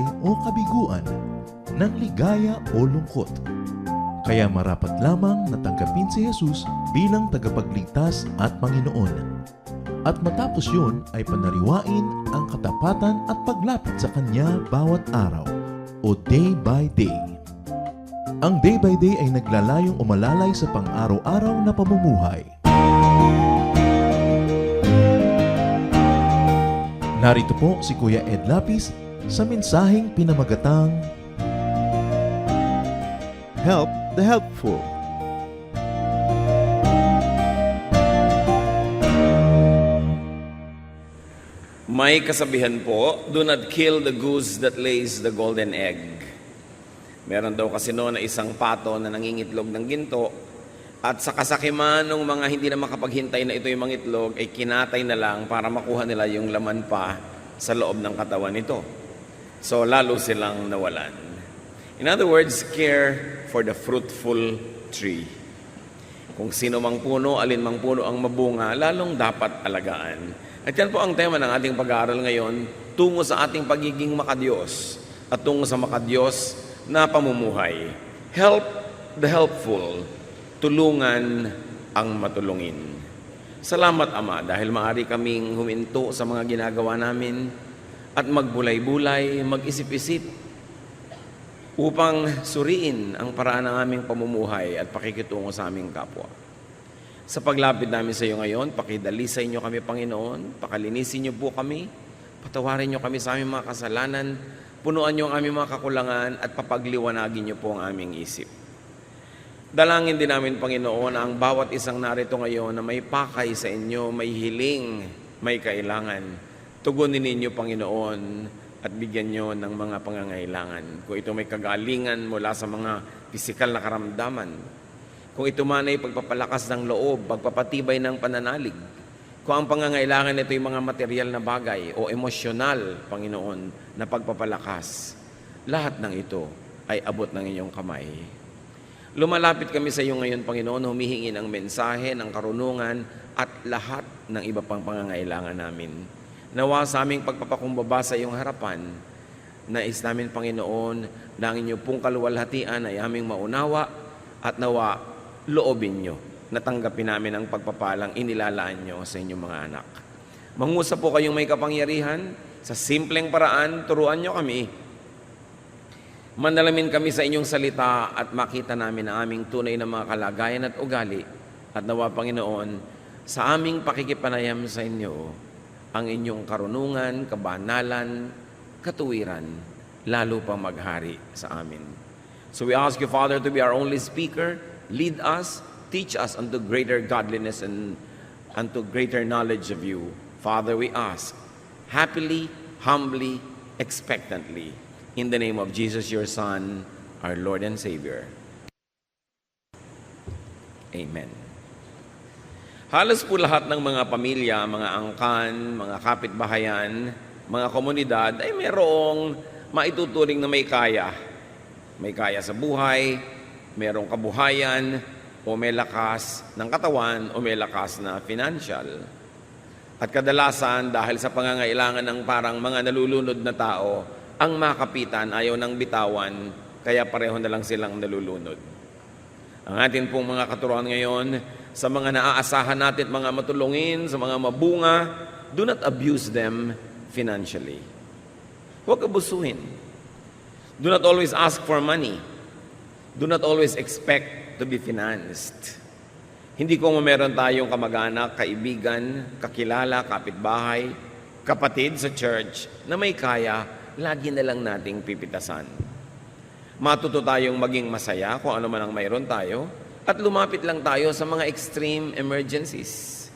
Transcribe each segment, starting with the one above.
buhay o kabiguan, ng ligaya o lungkot. Kaya marapat lamang na tanggapin si Jesus bilang tagapagligtas at Panginoon. At matapos yun ay panariwain ang katapatan at paglapit sa Kanya bawat araw o day by day. Ang day by day ay naglalayong umalalay sa pang-araw-araw na pamumuhay. Narito po si Kuya Ed Lapis sa mensaheng pinamagatang Help the helpful. May kasabihan po, do not kill the goose that lays the golden egg. Meron daw kasi noon na isang pato na nangingitlog ng ginto at sa kasakiman ng mga hindi na makapaghintay na ito yung mga itlog ay kinatay na lang para makuha nila yung laman pa sa loob ng katawan nito. So lalo silang nawalan. In other words, care for the fruitful tree. Kung sino mang puno, alin mang puno ang mabunga, lalong dapat alagaan. At yan po ang tema ng ating pag-aaral ngayon, tungo sa ating pagiging makadiyos at tungo sa makadiyos na pamumuhay. Help the helpful, tulungan ang matulungin. Salamat, Ama, dahil maaari kaming huminto sa mga ginagawa namin at magbulay-bulay, mag-isip-isip upang suriin ang paraan ng aming pamumuhay at pakikitungo sa aming kapwa. Sa paglapit namin sa iyo ngayon, pakidalisay niyo kami, Panginoon, pakalinisin niyo po kami, patawarin niyo kami sa aming mga kasalanan, punuan niyo ang aming mga kakulangan at papagliwanagin niyo po ang aming isip. Dalangin din namin, Panginoon, ang bawat isang narito ngayon na may pakay sa inyo, may hiling, may kailangan. Tugunin ninyo, Panginoon, at bigyan niyo ng mga pangangailangan. Kung ito may kagalingan mula sa mga pisikal na karamdaman, kung ito man ay pagpapalakas ng loob, pagpapatibay ng pananalig, kung ang pangangailangan nito yung mga material na bagay o emosyonal, Panginoon, na pagpapalakas, lahat ng ito ay abot ng inyong kamay. Lumalapit kami sa iyo ngayon, Panginoon, humihingi ng mensahe, ng karunungan at lahat ng iba pang pangangailangan namin. Nawa sa aming pagpapakumbaba sa iyong harapan, nais namin, Panginoon, na ang inyong pong kaluwalhatian ay aming maunawa at nawa loobin nyo, natanggapin namin ang pagpapalang inilalaan nyo sa inyong mga anak. Mangusap po kayong may kapangyarihan, sa simpleng paraan, turuan nyo kami. Manalamin kami sa inyong salita at makita namin ang aming tunay na mga kalagayan at ugali. At nawa, Panginoon, sa aming pakikipanayam sa inyo, ang inyong karunungan, kabanalan, katuwiran, lalo pang maghari sa amin. So we ask you, Father, to be our only speaker. Lead us, teach us unto greater godliness and unto greater knowledge of you. Father, we ask, happily, humbly, expectantly, in the name of Jesus, your Son, our Lord and Savior. Amen. Halos po lahat ng mga pamilya, mga angkan, mga kapitbahayan, mga komunidad ay mayroong maituturing na may kaya. May kaya sa buhay, mayroong kabuhayan, o may lakas ng katawan, o may lakas na financial. At kadalasan, dahil sa pangangailangan ng parang mga nalulunod na tao, ang makapitan ayaw ng bitawan, kaya pareho na lang silang nalulunod. Ang atin pong mga katuruan ngayon, sa mga naaasahan natin mga matulungin, sa mga mabunga, do not abuse them financially. Huwag abusuhin. Do not always ask for money. Do not always expect to be financed. Hindi kung meron tayong kamag-anak, kaibigan, kakilala, kapitbahay, kapatid sa church na may kaya, lagi na lang nating pipitasan. Matuto tayong maging masaya kung ano man ang mayroon tayo at lumapit lang tayo sa mga extreme emergencies.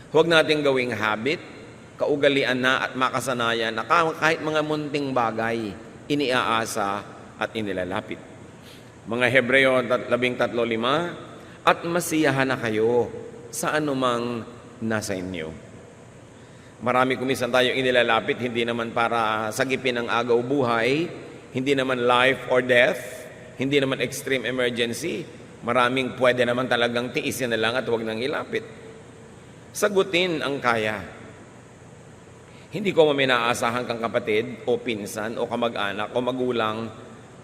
Huwag nating gawing habit, kaugalian na at makasanayan na kahit mga munting bagay, iniaasa at inilalapit. Mga Hebreo 13:5, at masiyahan na kayo sa anumang nasa inyo. Marami kumisan tayong inilalapit, hindi naman para sagipin ang agaw buhay, hindi naman life or death, hindi naman extreme emergency. Maraming pwede naman talagang tiisin na lang at huwag nang ilapit. Sagutin ang kaya. Hindi ko may naaasahan kang kapatid o pinsan o kamag-anak o magulang,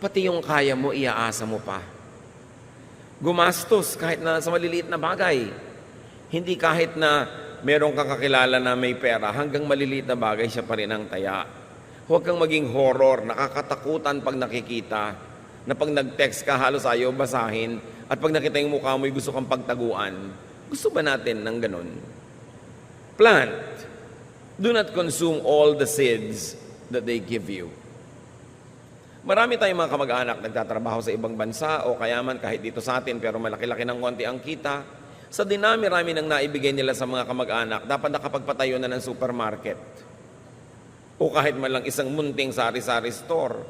pati yung kaya mo, iaasa mo pa. Gumastos kahit na sa maliliit na bagay. Hindi kahit na meron kang kakilala na may pera, hanggang maliliit na bagay siya pa rin ang taya. Huwag kang maging horror, nakakatakutan pag nakikita, na pag nag-text ka, halos ayaw basahin, at pag nakita yung mukha mo, gusto kang pagtaguan. Gusto ba natin ng ganun? Plant. Do not consume all the seeds that they give you. Marami tayong mga kamag-anak nagtatrabaho sa ibang bansa o kaya man kahit dito sa atin pero malaki-laki ng konti ang kita. Sa dinami-rami ng naibigay nila sa mga kamag-anak, dapat nakapagpatayo na ng supermarket. O kahit man lang isang munting sari-sari store.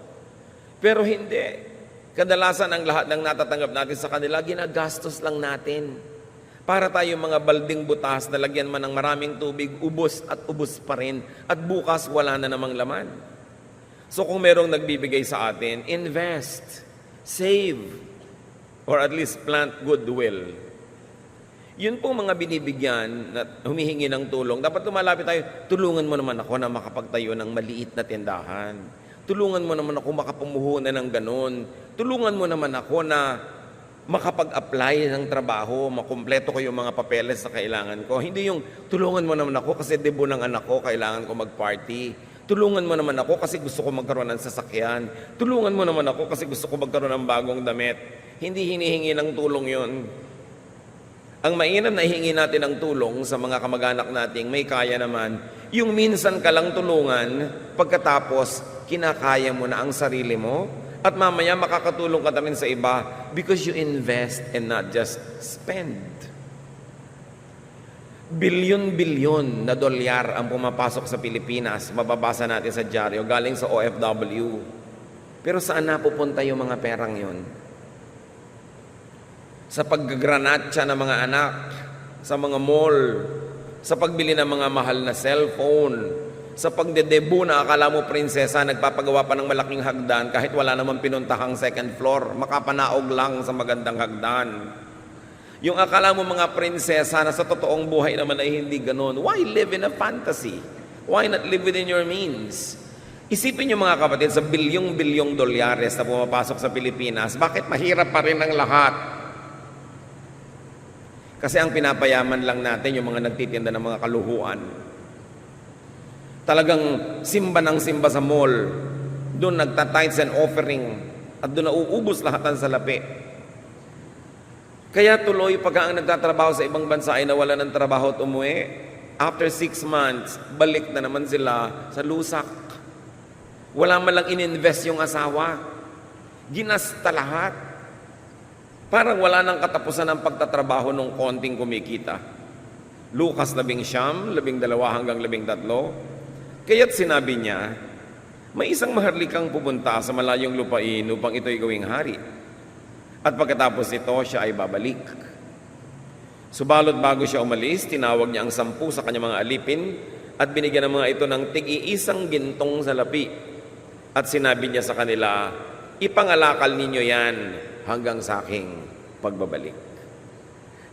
Pero hindi. Kadalasan ang lahat ng natatanggap natin sa kanila, ginagastos lang natin. Para tayong mga balding butas na lagyan man ng maraming tubig, ubos at ubos pa rin. At bukas, wala na namang laman. So kung merong nagbibigay sa atin, invest, save, or at least plant goodwill. Yun po mga binibigyan na humihingi ng tulong. Dapat tumalapit tayo, tulungan mo naman ako na makapagtayo ng maliit na tindahan. Tulungan mo naman ako makapumuhunan ng ganun. Tulungan mo naman ako na makapag-apply ng trabaho, makumpleto ko yung mga papeles na kailangan ko. Hindi yung tulungan mo naman ako kasi debo ng anak ko, kailangan ko mag-party. Tulungan mo naman ako kasi gusto ko magkaroon ng sasakyan. Tulungan mo naman ako kasi gusto ko magkaroon ng bagong damit. Hindi hinihingi ng tulong yon. Ang mainam na hihingi natin ng tulong sa mga kamag-anak nating may kaya naman, yung minsan ka lang tulungan, pagkatapos kinakaya mo na ang sarili mo, at mamaya makakatulong ka na rin sa iba because you invest and not just spend. Bilyon-bilyon na dolyar ang pumapasok sa Pilipinas, mababasa natin sa dyaryo, galing sa OFW. Pero saan napupunta yung mga perang yon? Sa paggagranatsa ng mga anak, sa mga mall, sa pagbili ng mga mahal na cellphone, sa pagdedebu na akala mo prinsesa, nagpapagawa pa ng malaking hagdan kahit wala naman pinuntahang second floor, makapanaog lang sa magandang hagdan. Yung akala mo mga prinsesa na sa totoong buhay naman ay hindi ganun. Why live in a fantasy? Why not live within your means? Isipin niyo mga kapatid, sa bilyong-bilyong dolyares na pumapasok sa Pilipinas, bakit mahirap pa rin ang lahat? Kasi ang pinapayaman lang natin yung mga nagtitinda ng mga kaluhuan. Talagang simba ng simba sa mall. Doon nagta-tithes and offering. At doon nauubos lahat ng salapi. Kaya tuloy pag ang nagtatrabaho sa ibang bansa ay nawala ng trabaho at umuwi, after 6 months, balik na naman sila sa lusak. Wala man lang ininvest yung asawa. Ginasta lahat. Parang wala nang katapusan ng pagtatrabaho ng konting kumikita. Lucas 11, 12 hanggang 13. Kaya't sinabi niya, may isang maharlikang pupunta sa malayong lupain upang ito'y gawing hari. At pagkatapos ito, siya ay babalik. Subalot bago siya umalis, tinawag niya ang 10 sa kanyang mga alipin at binigyan ng mga ito ng tig-iisang gintong salapi. At sinabi niya sa kanila, ipangalakal ninyo yan hanggang sa aking pagbabalik.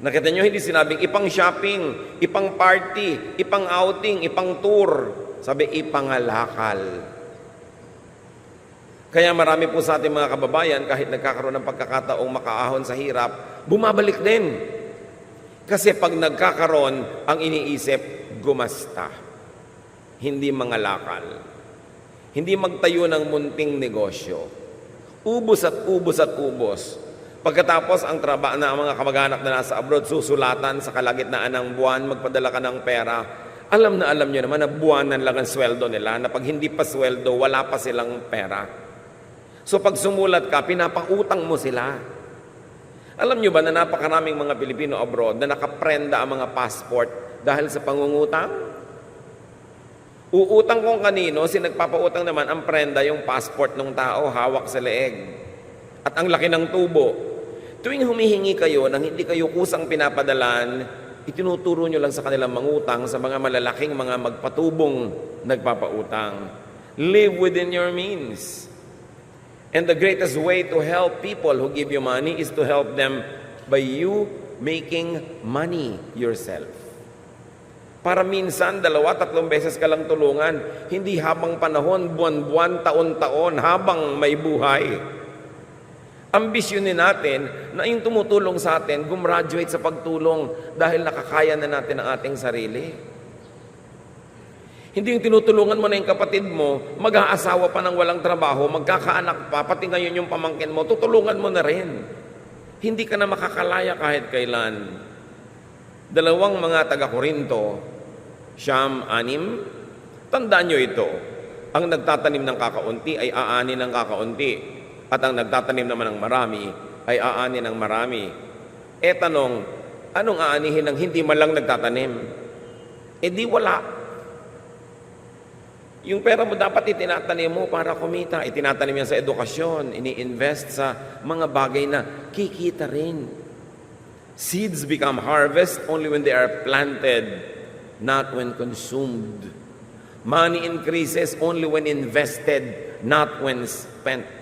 Nakita niyo, hindi sinabing ipang shopping, ipang party, ipang outing, ipang tour. Sabi, ipangalakal. Kaya marami po sa ating mga kababayan, kahit nagkakaroon ng pagkakataong makaahon sa hirap, bumabalik din. Kasi pag nagkakaroon, ang iniisip, gumasta. Hindi mangalakal. Hindi magtayo ng munting negosyo. Ubus at ubus at ubos. Pagkatapos ang trabaho na mga kamag-anak na nasa abroad, susulatan sa kalagitnaan ng buwan, magpadala ka ng pera. Alam nyo naman na buwanan lang ang sweldo nila, na pag hindi pa sweldo, wala pa silang pera. So pag sumulat ka, pinapautang mo sila. Alam nyo ba na napakaraming mga Pilipino abroad na nakaprenda ang mga passport dahil sa pangungutang? Uutang kung kanino, nagpapautang naman ang prenda yung passport ng tao, hawak sa leeg. At ang laki ng tubo. Tuwing humihingi kayo nang hindi kayo kusang pinapadalan, itinuturo nyo lang sa kanilang mangutang sa mga malalaking mga magpatubong nagpapautang. Live within your means. And the greatest way to help people who give you money is to help them by you making money yourself. Para minsan, 2-3 beses ka lang tulungan. Hindi habang panahon, buwan-buwan, taon-taon, habang may buhay. Ambisyonin natin na yung tumutulong sa atin, gumraduate sa pagtulong dahil nakakaya na natin ang ating sarili. Hindi yung tinutulungan mo na yung kapatid mo, mag-aasawa pa ng walang trabaho, magkakaanak pa, pati ngayon yung pamangkin mo, tutulungan mo na rin. Hindi ka na makakalaya kahit kailan. 2 mga taga-Korinto, 9, tandaan nyo ito, ang nagtatanim ng kakaunti ay aani ng kakaunti, at ang nagtatanim naman ng marami ay aani ng marami. E tanong, anong aanihin ng hindi man lang nagtatanim? E di wala. Yung pera mo dapat itinatanim mo para kumita. Itinatanim yan sa edukasyon, ini-invest sa mga bagay na kikita rin. Seeds become harvest only when they are planted, not when consumed. Money increases only when invested, not when spent.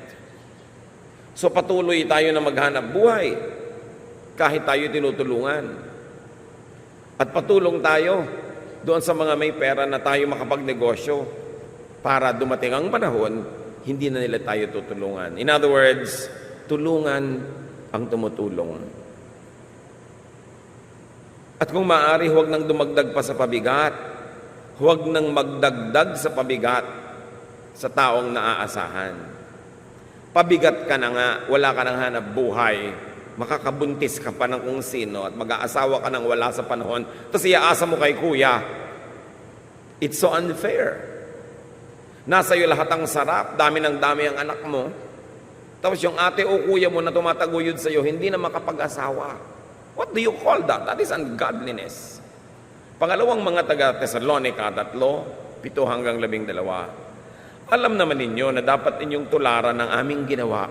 So patuloy tayo na maghanap buhay kahit tayo tinutulungan. At patulong tayo doon sa mga may pera na tayo makapagnegosyo para dumating ang panahon, hindi na nila tayo tutulungan. In other words, tulungan ang tumutulong. At kung maaari, huwag nang dumagdag pa sa pabigat. Huwag nang magdagdag sa pabigat sa taong naaasahan. Pabigat ka na nga, wala ka nang hanap buhay, makakabuntis ka pa ng kung sino at mag-aasawa ka nang wala sa panahon, tapos iaasa mo kay kuya. It's so unfair. Nasa iyo lahat ang sarap, dami ng dami ang anak mo, tapos yung ate o kuya mo na tumataguyod sa iyo, hindi na makapag-asawa. What do you call that? That is ungodliness. Pangalawang mga taga-Thessalonica, 3:7-12. Alam naman ninyo na dapat ninyong tularan ng aming ginawa.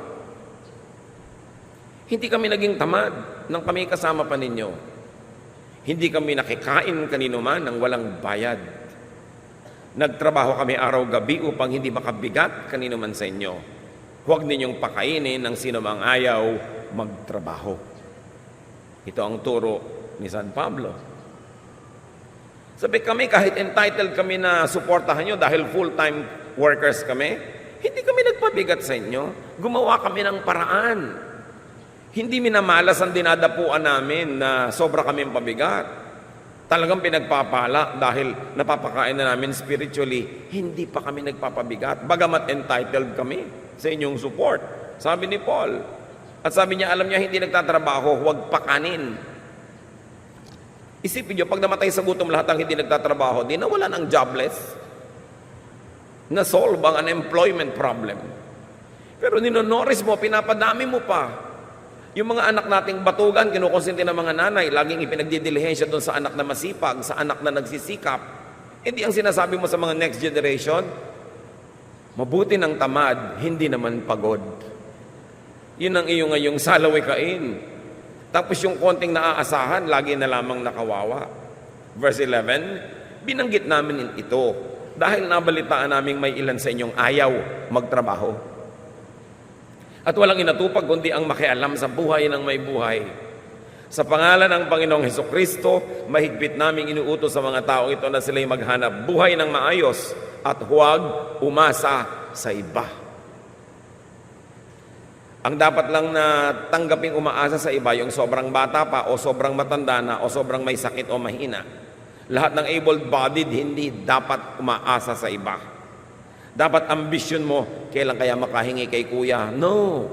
Hindi kami naging tamad nang kami kasama pa ninyo. Hindi kami nakikain kanino man ng walang bayad. Nagtrabaho kami araw-gabi upang hindi makabigat kanino man sa inyo. Huwag ninyong pakainin ng sino mang ayaw magtrabaho. Ito ang turo ni San Pablo. Sabi kami, kahit entitled kami na suportahan nyo dahil full-time workers kami, hindi kami nagpabigat sa inyo. Gumawa kami ng paraan. Hindi minamalas ang dinadapuan namin na sobra kami pabigat. Talagang pinagpapala dahil napapakain na namin spiritually, hindi pa kami nagpapabigat. Bagamat entitled kami sa inyong support. Sabi ni Paul. At sabi niya, alam niya, hindi nagtatrabaho, huwag pakanin. Isipin niyo, pag namatay sa gutom lahat ang hindi nagtatrabaho, di nawala ng jobless. Na-solve ang unemployment problem. Pero ninonoris mo, pinapadami mo pa. Yung mga anak nating batugan, kinukonsinti ng mga nanay, laging ipinagdidilihensya doon sa anak na masipag, sa anak na nagsisikap. Hindi ang sinasabi mo sa mga next generation, mabuti ng tamad, hindi naman pagod. Yun ang iyong ngayong salawikain. Tapos yung konting naaasahan, lagi na lamang nakawawa. Verse 11, binanggit namin ito dahil nabalitaan naming may ilan sa inyong ayaw magtrabaho. At walang inatupag kundi ang makialam sa buhay ng may buhay. Sa pangalan ng Panginoong Hesukristo, mahigpit naming inuutos sa mga tao ito na sila'y maghanap buhay ng maayos at huwag umasa sa iba. Ang dapat lang na tanggaping umaasa sa iba, yung sobrang bata pa o sobrang matanda na o sobrang may sakit o mahina. Lahat ng able-bodied hindi dapat umaasa sa iba. Dapat ambisyon mo, kailan kaya makahingi kay kuya? No.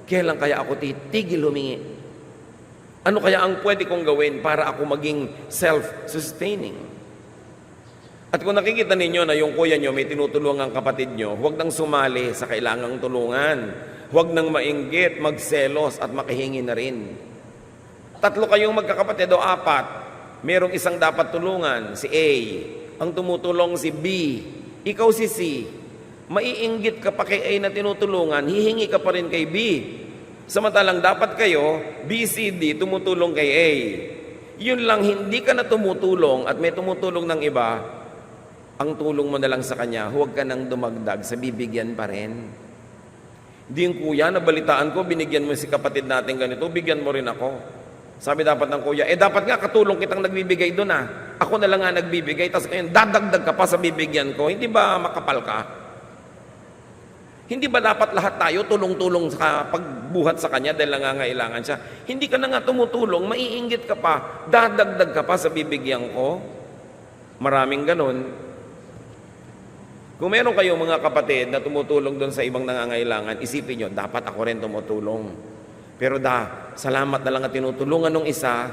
Kailan kaya ako titigil humingi? Ano kaya ang pwede kong gawin para ako maging self-sustaining? At kung nakikita ninyo na yung kuya nyo may tinutulungan ang kapatid nyo, huwag nang sumali sa kailangang tulungan. Huwag nang mainggit, magselos at makihingi na rin. 3 kayong magkakapatid o 4, merong isang dapat tulungan, si A. Ang tumutulong si B. Ikaw si C. Maiinggit ka pa kay A na tinutulungan, hihingi ka pa rin kay B. Samantalang dapat kayo, B, C, D, tumutulong kay A. Yun lang, hindi ka na tumutulong at may tumutulong ng iba, ang tulong mo na lang sa kanya, huwag ka nang dumagdag sa bibigyan pa rin. Hindi yung kuya, nabalitaan ko, binigyan mo si kapatid natin ganito, bigyan mo rin ako. Sabi dapat ng kuya, dapat nga katulong kitang nagbibigay doon Ako na lang nga nagbibigay, tapos ngayon dadagdag ka pa sa bibigyan ko. Hindi ba makapal ka? Hindi ba dapat lahat tayo tulong-tulong sa pagbuhat sa kanya dahil nangangailangan siya? Hindi ka na nga tumutulong, maiinggit ka pa, dadagdag ka pa sa bibigyan ko. Maraming ganun. Kung meron kayong mga kapatid na tumutulong doon sa ibang nangangailangan, isipin nyo, dapat ako rin tumutulong. Pero salamat na lang at tinutulungan ng isa,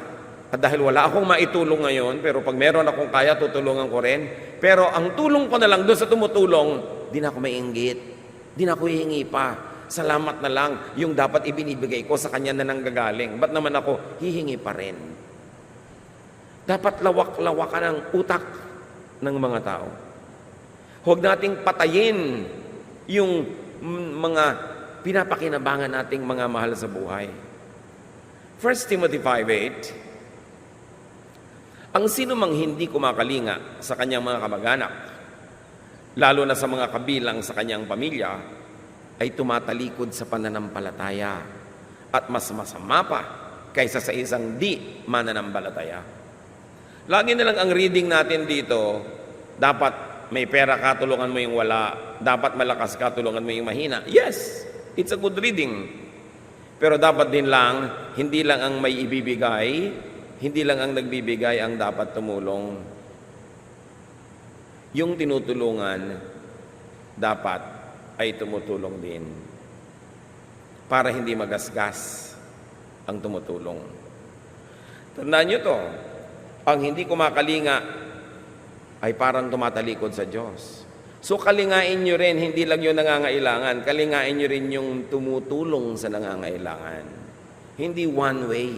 at dahil wala akong maitulong ngayon, pero pag meron akong kaya, tutulungan ko rin. Pero ang tulong ko na lang doon sa tumutulong, di na ako maiinggit. Di na ako hihingi pa. Salamat na lang yung dapat ibinibigay ko sa kanya na nanggagaling. Ba't naman ako hihingi pa rin? Dapat lawak-lawakan ang utak ng mga tao. Huwag nating patayin yung mga pinapakinabangan nating mga mahal sa buhay. 1 Timothy 5:8, ang sino mang hindi kumakalinga sa kanyang mga kamag-anak, lalo na sa mga kabilang sa kanyang pamilya, ay tumatalikod sa pananampalataya at mas masama pa kaysa sa isang di mananampalataya. Lagi na lang ang reading natin dito, dapat may pera ka, tulungan mo yung wala. Dapat malakas ka, tulungan mo yung mahina. Yes, it's a good reading. Pero dapat din lang, hindi lang ang may ibibigay, hindi lang ang nagbibigay ang dapat tumulong. Yung tinutulungan, dapat ay tumutulong din. Para hindi magasgas ang tumutulong. Tandaan nyo to, ang hindi kumakalinga ay parang tumatalikod sa Diyos. So kalingain nyo rin, hindi lang yung nangangailangan, kalingain nyo rin yung tumutulong sa nangangailangan. Hindi one way.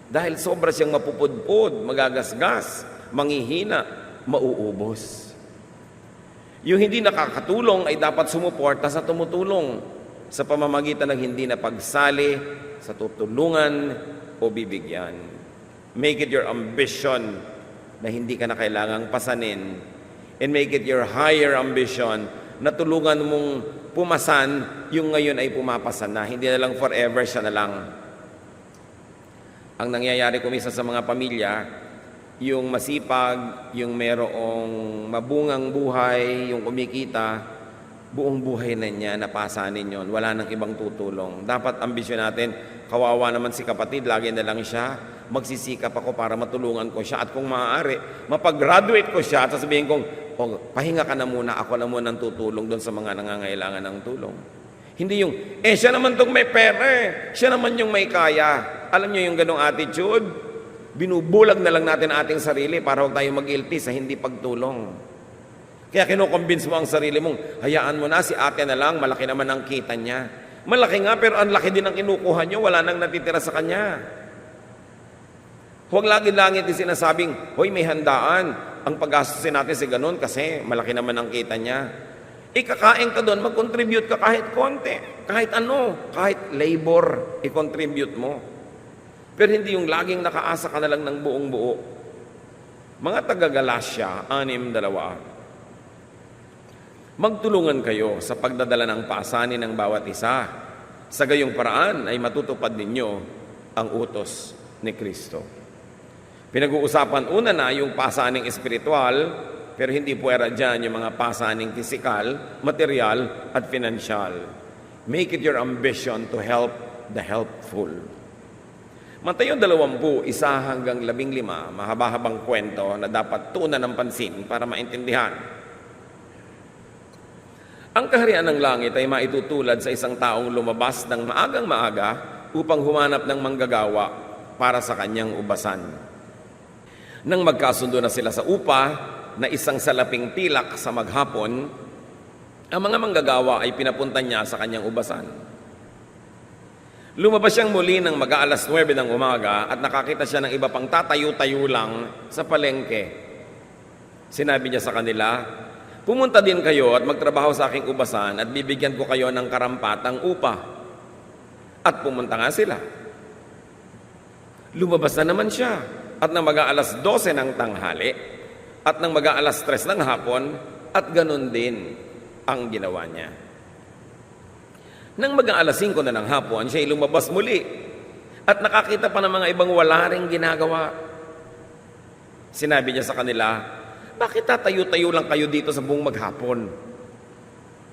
Dahil sobra siyang mapupudpod, magagasgas, manghihina, mauubos. Yung hindi nakakatulong ay dapat sumuporta sa tumutulong sa pamamagitan ng hindi na pagsali sa tutulungan o bibigyan. Make it your ambition na hindi ka na kailangang pasanin, and make it your higher ambition na tulungan mong pumasan yung ngayon ay pumapasan na. Hindi na lang forever, siya na lang. Ang nangyayari kumisa sa mga pamilya, yung masipag, yung merong mabungang buhay, yung kumikita, buong buhay na niya, napasanin yon. Wala nang ibang tutulong. Dapat ambisyon natin, kawawa naman si kapatid, lagi na lang siya. Magsisikap ako para matulungan ko siya. At kung maaari, mapag-graduate ko siya at sasabihin kong, pahinga ka na muna, ako na muna ang tutulong doon sa mga nangangailangan ng tulong. Hindi yung, siya naman itong may pera, siya naman yung may kaya. Alam niyo yung ganong attitude? Binubulag na lang natin ating sarili para huwag tayo mag-guilty sa hindi pagtulong. Kaya kinukonvince mo ang sarili mong, hayaan mo na, si ate na lang, malaki naman ang kita niya. Malaki nga, pero ang laki din ang kinukuha niyo, wala nang natitira sa kanya. Huwag lagi-langit din sinasabing, hoy, may handaan. Ang pag-gastusin natin si ganun kasi malaki naman ang kita niya. Ikakain ka doon, mag-contribute ka kahit konti. Kahit ano, kahit labor, i-contribute mo. Pero hindi yung laging nakaasa ka na lang ng buong buo. Mga taga-Galasya, 6:2. Magtulungan kayo sa pagdadala ng pasanin ng bawat isa. Sa gayong paraan ay matutupad ninyo ang utos ni Kristo. Pinag-uusapan una na yung pasaning espiritual, pero hindi puwera dyan yung mga pasaning pisikal, material, at financial. Make it your ambition to help the helpful. Mateo 20, 1-15, mahaba-habang kwento na dapat tuunan ng pansin para maintindihan. Ang kaharian ng langit ay maitutulad sa isang taong lumabas ng maagang maaga upang humanap ng manggagawa para sa kanyang ubasan. Nang magkasundo na sila sa upa na isang salaping tilak sa maghapon, ang mga manggagawa ay pinapunta niya sa kanyang ubasan. Lumabas siyang muli ng mag-aalas 9 ng umaga at nakakita siya ng iba pang tatayo-tayo lang sa palengke. Sinabi niya sa kanila, pumunta din kayo at magtrabaho sa aking ubasan at bibigyan ko kayo ng karampatang upa. At pumunta nga sila. Lumabas na naman siya. At nang mag-aalas 12 ng tanghali, at nang mag-aalas 3 ng hapon, at ganun din ang ginawa niya. Nang mag-aalas 5 na ng hapon, siya ay lumabas muli, at nakakita pa ng mga ibang wala ring ginagawa. Sinabi niya sa kanila, bakit tatayo-tayo lang kayo dito sa buong maghapon?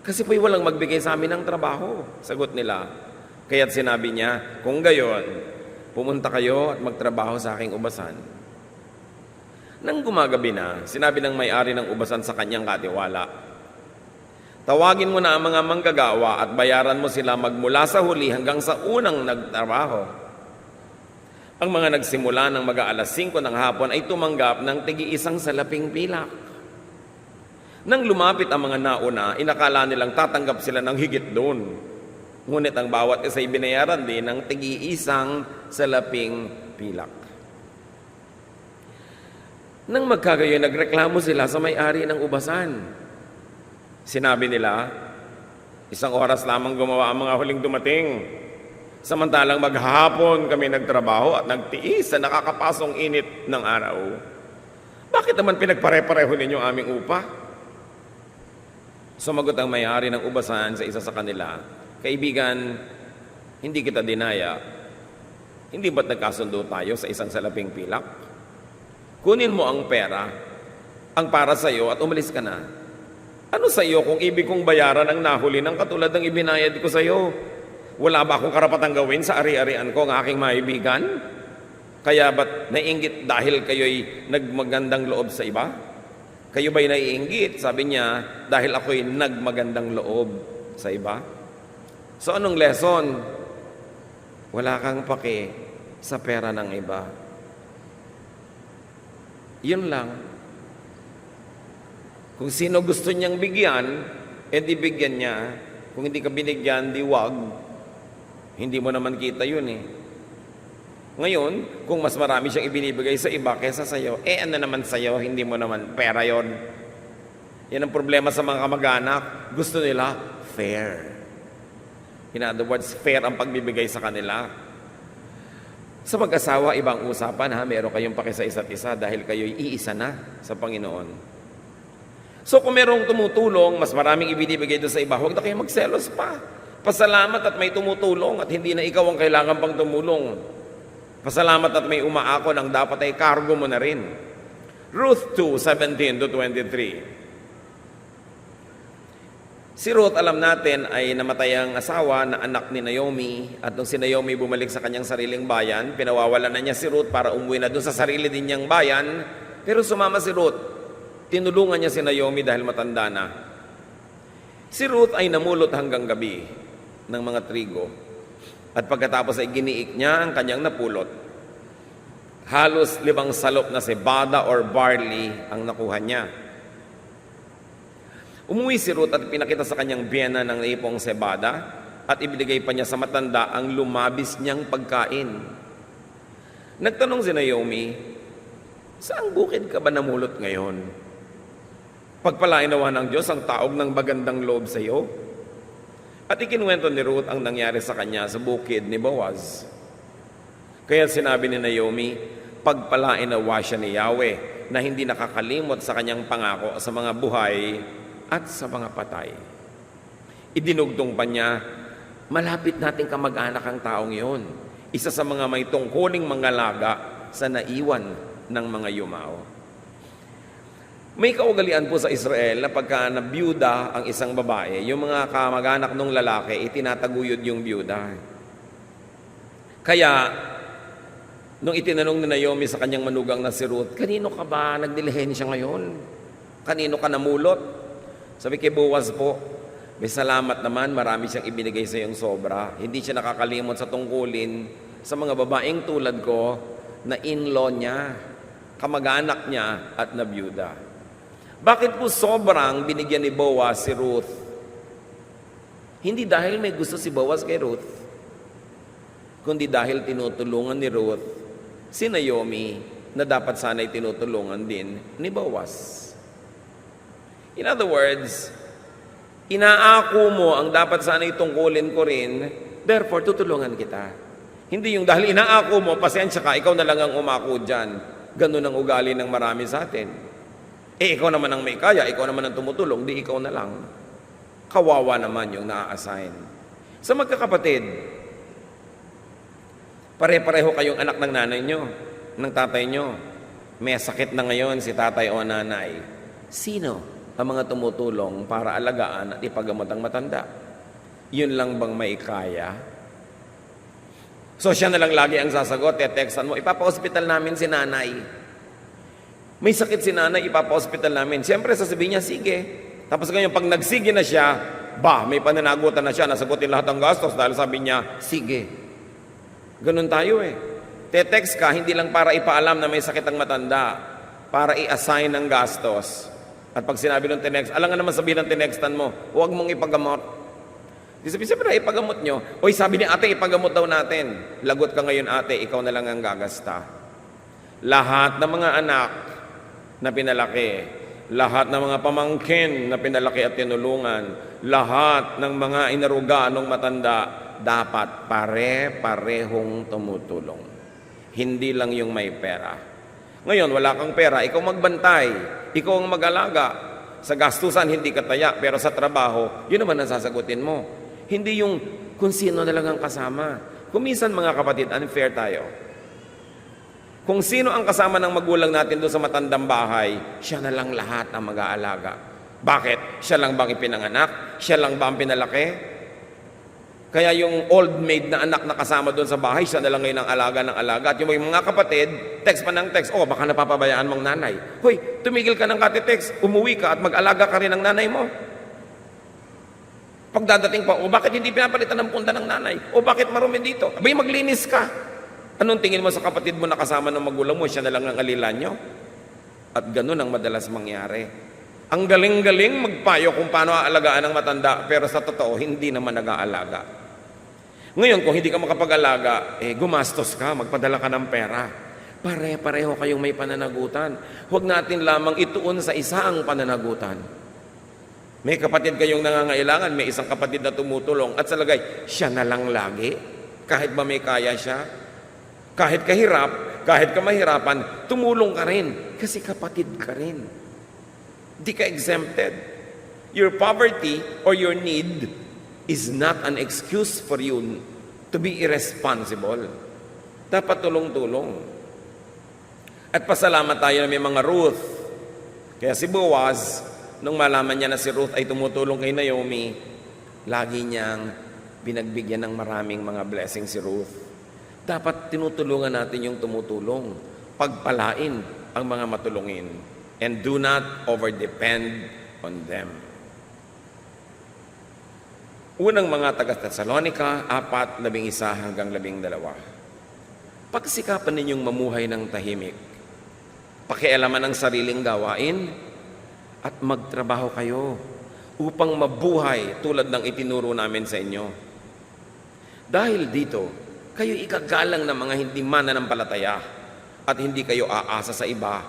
Kasi po'y walang magbigay sa amin ng trabaho. Sagot nila. Kaya't sinabi niya, kung gayon, pumunta kayo at magtrabaho sa aking ubasan. Nang gumagabi na, sinabi ng may-ari ng ubasan sa kanyang katiwala, tawagin mo na ang mga manggagawa at bayaran mo sila magmula sa huli hanggang sa unang nagtrabaho. Ang mga nagsimula ng mag-aalas 5 ng hapon ay tumanggap ng tigi-isang salaping pilak. Nang lumapit ang mga nauna, inakala nilang tatanggap sila ng higit doon. Ngunit ang bawat isa ay binayaran din ng tigi-isang salaping pilak. Nang magkagayon, nagreklamo sila sa may-ari ng ubasan. Sinabi nila, 1 oras lamang gumawa ang mga huling dumating. Samantalang maghapon kami nagtrabaho at nagtiis sa nakakapasong init ng araw. Bakit naman pinagpare-pareho ninyo aming upa? Sumagot ang may-ari ng ubasan sa isa sa kanila, kaibigan, hindi kita dinaya. Hindi ba't nagkasundo tayo sa isang salaping pilak? Kunin mo ang pera, ang para sa iyo at umalis ka na. Ano sa iyo kung ibig kong bayaran ang nahuli ng katulad ng ibinayad ko sa iyo? Wala ba akong karapatang gawin sa ari-arian ko ang aking maibigan? Kaya ba't naiinggit dahil kayo'y nagmagandang loob sa iba? Kayo ba'y naiinggit? Sabi niya, dahil ako'y nagmagandang loob sa iba. So anong lesson? Wala kang pake sa pera ng iba. Yun lang. Kung sino gusto niyang bigyan, edi bigyan niya. Kung hindi ka binigyan, di wag. Hindi mo naman kita yun eh. Ngayon, kung mas marami siyang ibinibigay sa iba kesa sa iyo, ano naman sa iyo, hindi mo naman pera yon. Yan ang problema sa mga kamag-anak. Gusto nila fair. In other words, fair ang pagbibigay sa kanila. Sa mag-asawa, ibang usapan ha, meron kayong paki sa isa't isa dahil kayo'y iisa na sa Panginoon. So kung merong tumutulong, mas maraming ibinibigay doon sa iba, huwag na kayo magselos pa. Pasalamat at may tumutulong at hindi na ikaw ang kailangan pang tumulong. Pasalamat at may umaako ng dapat ay cargo mo na rin. Ruth 2:17-23. Si Ruth, alam natin, ay namatay ang asawa na anak ni Naomi at nung si Naomi bumalik sa kanyang sariling bayan, pinawawalan na niya si Ruth para umuwi na doon sa sarili din niyang bayan, pero sumama si Ruth. Tinulungan niya si Naomi dahil matanda na. Si Ruth ay namulot hanggang gabi ng mga trigo. At pagkatapos ay giniik niya ang kanyang napulot. Halos 5 salop na cebada or barley ang nakuha niya. Umuwi si Ruth at pinakita sa kanyang biyena ng naipong cebada at ibinigay pa niya sa matanda ang lumabis niyang pagkain. Nagtanong si Naomi, saang bukid ka ba namulot ngayon? Pagpalain nawa ng Diyos ang taog ng magandang loob sa iyo. At ikinuwento ni Ruth ang nangyari sa kanya sa bukid ni Boaz. Kaya sinabi ni Naomi, pagpalain nawa siya ni Yahweh na hindi nakakalimot sa kanyang pangako sa mga buhay at sa mga patay. Idinugtong pa niya, malapit nating kamag-anak ang taong iyon. Isa sa mga may tungkuling mangalaga sa naiwan ng mga yumao. May kaugalian po sa Israel na pagka nabiyuda ang isang babae, yung mga kamag-anak ng lalaki, itinataguyod yung biyuda. Kaya, nung itinanong ni Naomi sa kanyang manugang na si Ruth, kanino ka ba nagdilihensya ngayon? Kanino ka namulot? Sabi kay Boaz po, may salamat naman, marami siyang ibinigay sa iyong sobra. Hindi siya nakakalimot sa tungkulin sa mga babaeng tulad ko na in-law niya, kamag-anak niya at nabiyuda. Bakit po sobrang binigyan ni Boaz si Ruth? Hindi dahil may gusto si Boaz kay Ruth, kundi dahil tinutulungan ni Ruth si Naomi na dapat sana'y tinutulungan din ni Boaz. In other words, inaako mo ang dapat sana'y tungkulin ko rin, therefore tutulungan kita. Hindi yung dahil inaako mo, pasensya ka, ikaw na lang ang umako dyan. Ganun ang ugali ng marami sa atin. Ikaw naman ang may kaya, ikaw naman ang tumutulong, di ikaw na lang. Kawawa naman yung na-assign. Sa magkakapatid, pare-pareho kayong anak ng nanay nyo, ng tatay nyo. May sakit na ngayon si tatay o nanay. Sino ang mga tumutulong para alagaan at ipagamot ang matanda? Yun lang bang may kaya? So siya na lang lagi ang sasagot, textan mo, ipapa-hospital namin si nanay. May sakit si nanay, ipapa-hospital namin. Siyempre sasabihin niya, sige. Tapos ngayon, pag nagsige na siya, may pananagutan na siya, nasagutin lahat ng gastos dahil sabi niya, sige. Ganun tayo eh. Te-text ka, hindi lang para ipaalam na may sakit ang matanda, para i-assign ng gastos. At pag sinabi ng tinext, alam nga naman sabihin ng tinextan mo, huwag mong ipagamot. Di sabi, siyempre, ipagamot nyo. Oy, sabi ni ate, ipagamot daw natin. Lagot ka ngayon ate, ikaw na lang ang gagasta. Lahat ng mga anak na pinalaki, lahat ng mga pamangkin na pinalaki at tinulungan, lahat ng mga inaruga nung matanda, dapat pare-parehong tumutulong. Hindi lang yung may pera. Ngayon, wala kang pera, ikaw magbantay, ikaw ang mag-alaga. Sa gastusan, hindi ka taya, pero sa trabaho, yun naman ang sasagutin mo. Hindi yung kung sino na lang ang kasama. Kung minsan, mga kapatid, unfair tayo. Kung sino ang kasama ng magulang natin doon sa matandang bahay, siya na lang lahat ang mag-aalaga. Bakit? Siya lang bang ipinanganak? Siya lang ba ang pinalaki? Kaya yung old maid na anak na kasama doon sa bahay, siya na lang ngayon ang alaga ng alaga. At yung mga kapatid, text pa ng text, baka napapabayaan mong nanay. Hoy, tumigil ka ng kati-text, umuwi ka at mag-alaga ka rin ng nanay mo. Pagdadating pa, bakit hindi pinapalitan ng punta ng nanay? Bakit marumi dito? Abay, maglinis ka. Anong tingin mo sa kapatid mo na kasama ng magulang mo, siya na lang ang alilan nyo? At ganun ang madalas mangyari. Ang galing-galing magpayo kung paano aalagaan ng matanda, pero sa totoo, hindi naman nag-aalaga. Ngayon, kung hindi ka makapag-alaga, gumastos ka, magpadala ka ng pera. Pare-pareho kayong may pananagutan. Huwag natin lamang ituon sa isa ang pananagutan. May kapatid kayong nangangailangan, may isang kapatid na tumutulong, at sa lagay, siya na lang lagi. Kahit ba may kaya siya, kahit kahirap, kahit ka mahirapan, tumulong ka rin. Kasi kapatid ka rin. Di ka exempted. Your poverty or your need is not an excuse for you to be irresponsible. Dapat tulong-tulong. At pasalamat tayo na may mga Ruth. Kaya si Boaz, nung malaman niya na si Ruth ay tumutulong kay Naomi, lagi niyang binagbigyan ng maraming mga blessing si Ruth. Dapat tinutulungan natin yung tumutulong. Pagpalain ang mga matulungin. And do not over-depend on them. Unang mga taga-Thessalonica, 4:11-12. Pagsikapan ninyong mamuhay ng tahimik, pakialaman ang sariling gawain, at magtrabaho kayo upang mabuhay tulad ng itinuro namin sa inyo. Dahil dito, kayo ikagalang ng mga hindi mananampalataya at hindi kayo aasa sa iba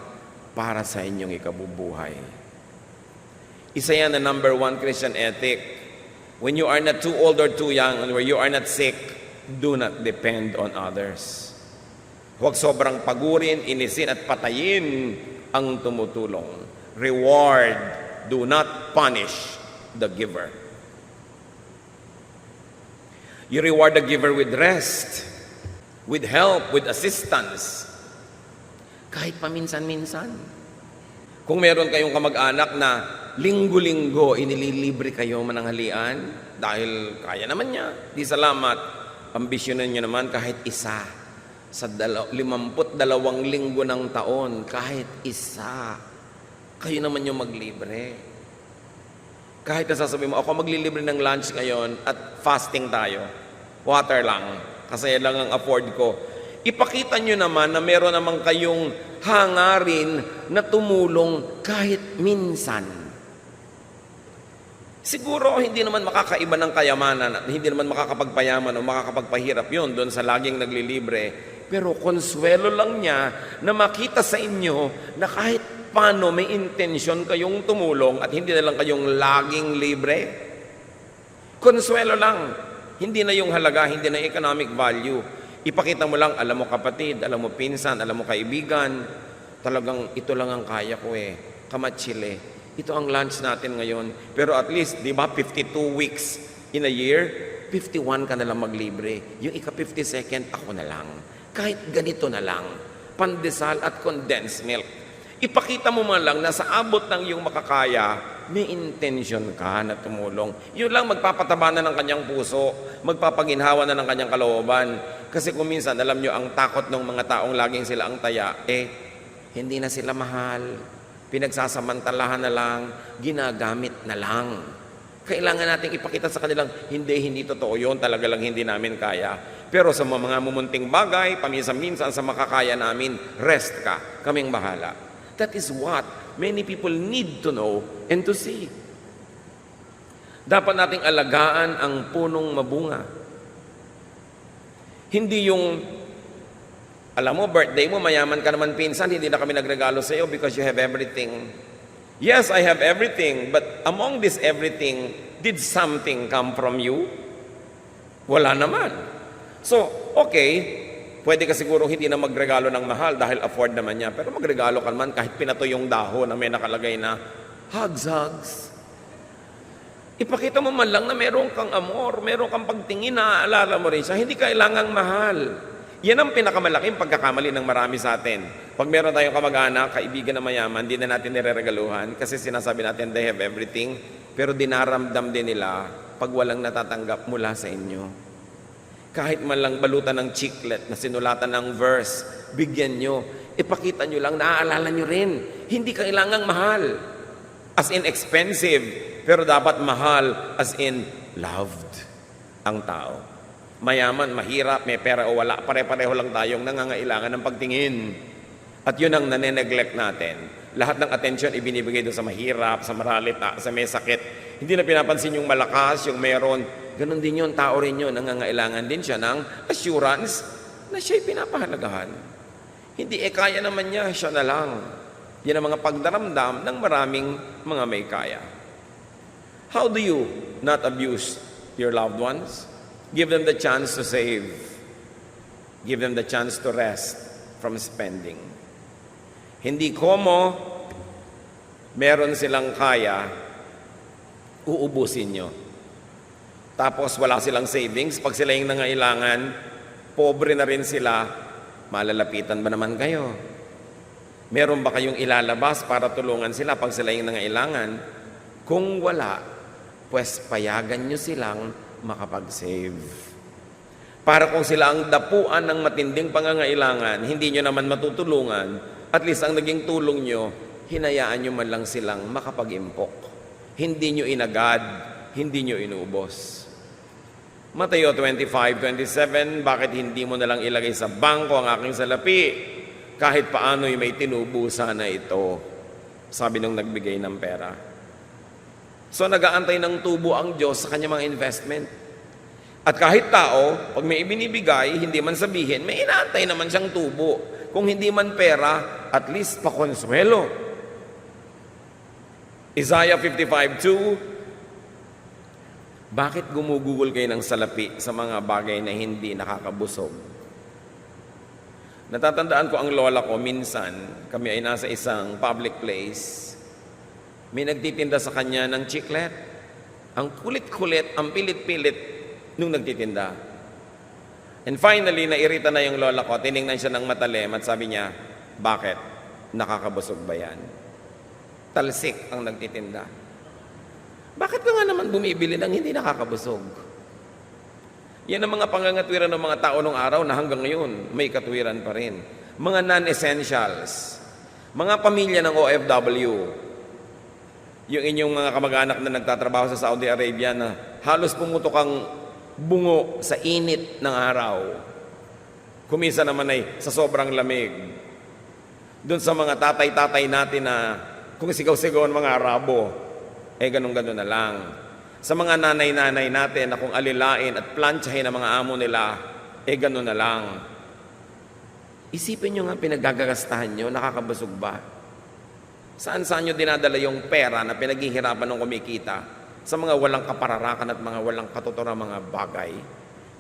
para sa inyong ikabubuhay. Isa yan na number 1 Christian ethic. When you are not too old or too young and where you are not sick, do not depend on others. Huwag sobrang pagurin, inisin at patayin ang tumutulong. Reward, do not punish the giver. You reward the giver with rest, with help, with assistance. Kahit paminsan-minsan. Kung meron kayong kamag-anak na linggo-linggo inililibre kayo mananghalian dahil kaya naman niya, di salamat, ambisyonan niyo naman kahit isa sa 52 linggo ng taon, kahit isa. Kayo naman yung maglibre. Kahit nasasabi mo, ako maglilibre ng lunch ngayon at fasting tayo. Water lang. Kasi yan lang ang afford ko. Ipakita nyo naman na meron naman kayong hangarin na tumulong kahit minsan. Siguro hindi naman makakaiba ng kayamanan at hindi naman makakapagpayaman o makakapagpahirap yun doon sa laging naglilibre. Pero konsuelo lang niya na makita sa inyo na kahit paano may intensyon kayong tumulong at hindi na lang kayong laging libre. Konsuelo lang. Hindi na yung halaga, hindi na economic value. Ipakita mo lang, alam mo kapatid, alam mo pinsan, alam mo kaibigan, talagang ito lang ang kaya ko kamatsile. Ito ang lunch natin ngayon. Pero at least, di ba, 52 weeks in a year, 51 ka na lang maglibre. Yung ika-52nd, ako na lang. Kahit ganito na lang. pandesal at condensed milk. Ipakita mo man lang na sa abot ng iyong makakaya, may intention ka na tumulong. Yun lang magpapataba na ng kanyang puso, magpapaginhawa na ng kanyang kalooban. Kasi kung minsan, alam nyo, ang takot ng mga taong laging sila ang taya, hindi na sila mahal, pinagsasamantalahan na lang, ginagamit na lang. Kailangan nating ipakita sa kanilang, hindi totoo yun, talaga lang hindi namin kaya. Pero sa mga mumunting bagay, paminsan-minsan sa makakaya namin, rest ka, kaming bahala. That is what many people need to know and to see. Dapat nating alagaan ang punong mabunga. Hindi yung, alam mo, birthday mo, mayaman ka naman pinsan, hindi na kami nagregalo sa iyo because you have everything. Yes, I have everything, but among this everything, did something come from you? Wala naman. So, okay, pwede ka siguro hindi na magregalo ng mahal dahil afford naman niya. Pero magregalo ka naman kahit pinato yung dahon na may nakalagay na hugs. Ipakita mo man lang na meron kang amor, meron kang pagtingin na aalala mo rin siya. Hindi kailangang mahal. Yan ang pinakamalaking pagkakamali ng marami sa atin. Pag meron tayong kamag-anak, kaibigan na mayaman, di na natin nireregaluhan kasi sinasabi natin they have everything, pero dinaramdam din nila pag walang natatanggap mula sa inyo. Kahit man lang balutan ng chiclet na sinulatan ng verse, bigyan nyo. Ipakita nyo lang, naaalala nyo rin. Hindi kailangang mahal. As in expensive, pero dapat mahal as in loved ang tao. Mayaman, mahirap, may pera o wala, pare-pareho lang tayong nangangailangan ng pagtingin. At yun ang nane-neglect natin. Lahat ng atensyon ibinibigay doon sa mahirap, sa maralita, sa may sakit. Hindi na pinapansin yung malakas, yung meron. Ganon din yun, tao rin yun, nangangailangan din siya ng assurance na siya'y pinapahalagahan. Hindi, kaya naman niya, siya na lang. Yan ang mga pagdaramdam ng maraming mga may kaya. How do you not abuse your loved ones? Give them the chance to save. Give them the chance to rest from spending. Hindi komo, meron silang kaya, uubusin nyo. Tapos wala silang savings. Pag sila yung nangailangan, pobre na rin sila, malalapitan ba naman kayo? Meron ba kayong ilalabas para tulungan sila pag sila yung nangailangan? Kung wala, pues payagan nyo silang makapag-save. Para kung sila ang dapuan ng matinding pangangailangan, hindi nyo naman matutulungan, at least ang naging tulong nyo, hinayaan nyo man lang silang makapag-impok. Hindi nyo inagad, hindi nyo inuubos. Mateo 25:27, bakit hindi mo nalang ilagay sa bangko ang aking salapi? Kahit paano'y may tinubo sana ito. Sabi nung nagbigay ng pera. So nag-aantay ng tubo ang Diyos sa kanyang mga investment. At kahit tao, pag may ibinibigay, hindi man sabihin, may inaantay naman siyang tubo. Kung hindi man pera, at least pakonsuelo. Isaiah 55:2, bakit gumugugol kayo ng salapi sa mga bagay na hindi nakakabusog? Natatandaan ko ang lola ko, minsan, kami ay nasa isang public place, may nagtitinda sa kanya ng chiclet. Ang kulit-kulit, ang pilit-pilit nung nagtitinda. And finally, nairita na yung lola ko, tiningnan siya ng matalim at sabi niya, bakit? Nakakabusog ba yan? Talsik ang nagtitinda. Bakit ka nga naman bumibili ng hindi nakakabusog? Yan ang mga pangangatwiran ng mga tao nung araw na hanggang ngayon may katwiran pa rin. Mga non-essentials. Mga pamilya ng OFW. Yung inyong mga kamag-anak na nagtatrabaho sa Saudi Arabia na halos pumutok ang bungo sa init ng araw. Kumisa naman ay sa sobrang lamig. Doon sa mga tatay-tatay natin na kung sigaw-sigaw ang mga Arabo, ganun-ganun na lang. Sa mga nanay-nanay natin na kung alilain at plantsahin ang mga amo nila, ganun na lang. Isipin nyo nga pinaggagastahan nyo, nakakabusog ba? Saan-saan nyo dinadala yung pera na pinaghihirapan ng kumikita sa mga walang kapararakan at mga walang katuturang mga bagay?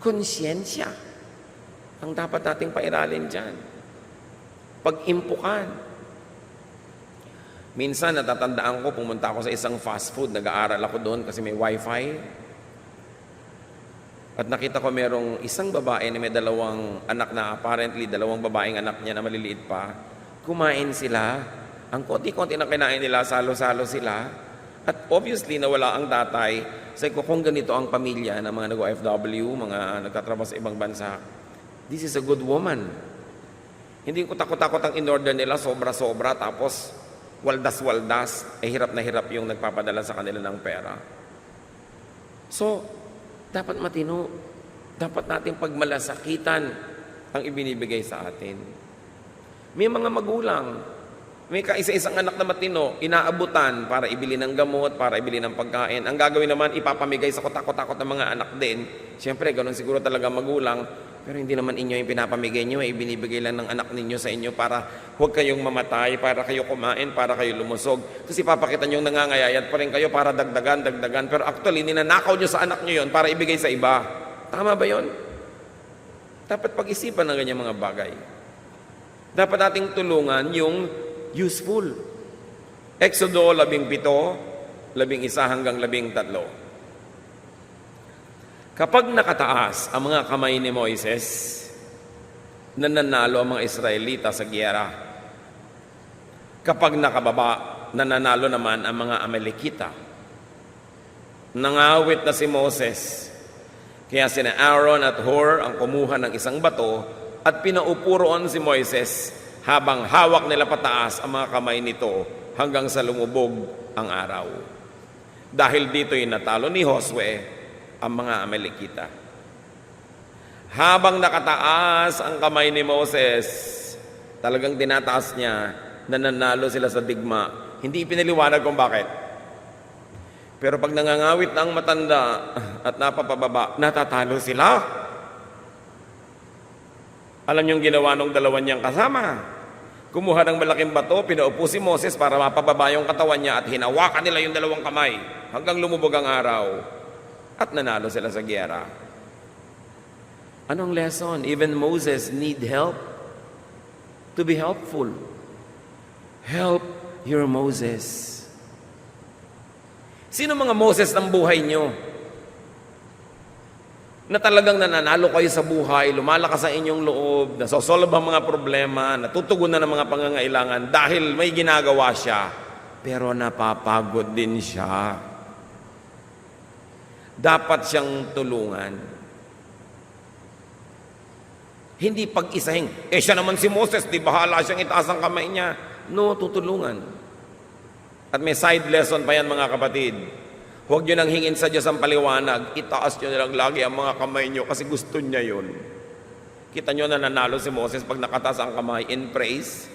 Konsyensya ang dapat nating pairalin dyan. Pag-impukan. Minsan, natatandaan ko, pumunta ako sa isang fast food, nag-aaral ako doon kasi may wifi. At nakita ko merong isang babae na may dalawang anak na apparently, dalawang babaeng anak niya na maliliit pa. Kumain sila. Ang konti-konti na kinain nila, salo-salo sila. At obviously, nawala ang tatay. Sabi ko, kung ganito ang pamilya ng mga nag-OFW, mga nagtatrabaho sa ibang bansa, this is a good woman. Hindi ko takot-takot ang in-order nila, sobra-sobra, tapos waldas-waldas, hirap na hirap yung nagpapadala sa kanila ng pera. So, dapat matino. Dapat natin pagmalasakitan ang ibinibigay sa atin. May mga magulang, may kaisa-isang anak na matino, inaabutan para ibili ng gamot, para ibili ng pagkain. Ang gagawin naman, ipapamigay sa kotak-kotakot ng mga anak din. Siyempre, ganun siguro talaga magulang. Pero hindi naman inyo yung pinapamigay nyo, ibinibigay lang ng anak ninyo sa inyo para huwag kayong mamatay, para kayo kumain, para kayo lumusog. Tapos ipapakita nyo nangangayayat pa rin kayo para dagdagan. Pero actually, ninanakaw nyo sa anak nyo yon para ibigay sa iba. Tama ba yon? Dapat pag-isipan ng ganyan mga bagay. Dapat nating tulungan yung useful. Exodo 17, 11 hanggang 13. Kapag nakataas ang mga kamay ni Moises, nananalo ang mga Israelita sa giyera. Kapag nakababa, nananalo naman ang mga Amalekita. Nangawit na si Moses, kaya sina Aaron at Hur ang kumuha ng isang bato at pinaupuroon si Moises habang hawak nila pataas ang mga kamay nito hanggang sa lumubog ang araw. Dahil dito'y natalo ni Josue ang mga Amalekita. Habang nakataas ang kamay ni Moses, talagang tinataas niya, nananalo sila sa digma. Hindi ipinaliwanag kung bakit. Pero pag nangangawit na ang matanda at napapababa, natatalo sila. Alam niyong ginawa ng dalawa niyang kasama. Kumuha ng malaking bato, pinaupo si Moses para mapababa yung katawan niya at hinawakan nila yung dalawang kamay hanggang lumubog ang araw. At nanalo sila sa giyera. Anong lesson? Even Moses need help to be helpful. Help your Moses. Sino mga Moses ng buhay nyo? Na talagang nananalo kayo sa buhay, lumalakas ang inyong loob, nasosolve ang mga problema, natutugunan ng mga pangangailangan dahil may ginagawa siya, pero napapagod din siya. Dapat siyang tulungan. Hindi pag-isahin. Siya naman si Moses, di bahala siyang itaas ang kamay niya. No, tutulungan. At may side lesson pa yan mga kapatid. Huwag nyo nang hingin sa Diyos ang paliwanag. Itaas nyo nilang lagi ang mga kamay nyo kasi gusto niya yun. Kita nyo na nanalo si Moses pag nakataas ang kamay in praise.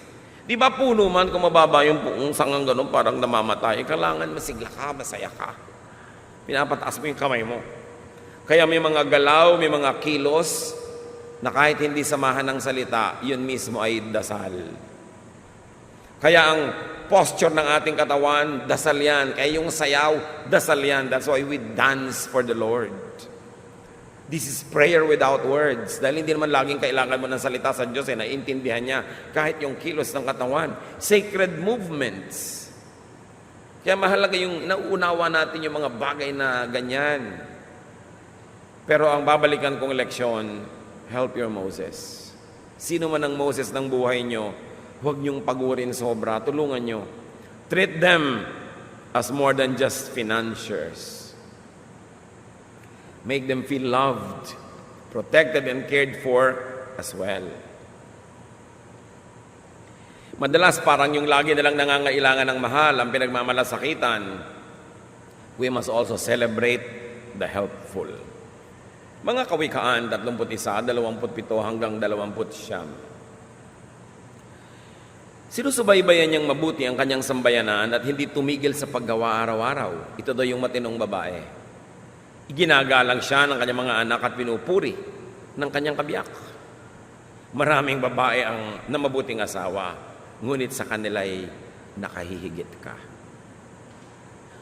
Di ba puno man kung mababa yung puong sangang ganun parang namamatay. Kailangan masigla ka, masaya ka. Pinapataas mo yung kamay mo. Kaya may mga galaw, may mga kilos na kahit hindi samahan ng salita, yun mismo ay dasal. Kaya ang posture ng ating katawan, dasal yan. Kaya yung sayaw, dasal yan. That's why we dance for the Lord. This is prayer without words. Dahil hindi naman laging kailangan mo ng salita sa Diyos, naiintindihan niya kahit yung kilos ng katawan. Sacred movements. Kaya mahalaga yung nauunawa natin yung mga bagay na ganyan. Pero ang babalikan kong leksyon, help your Moses. Sino man ang Moses ng buhay nyo, huwag nyong pagurin sobra, tulungan nyo. Treat them as more than just financiers. Make them feel loved, protected, and cared for as well. Madalas parang yung lagi nilang nangangailangan ng mahal ang pinagmamalasakitan. We must also celebrate the helpful. Mga Kawikaan 31, 27 hanggang 29. Sinusubaybayan niyang mabuti ang kanyang sambayanan at hindi tumigil sa paggawa araw-araw. Ito daw yung matinong babae. Iginagalang siya ng kanyang mga anak at pinupuri ng kanyang kabiyak. Maraming babae ang na mabuting asawa, ngunit sa kanila'y nakahihigit ka.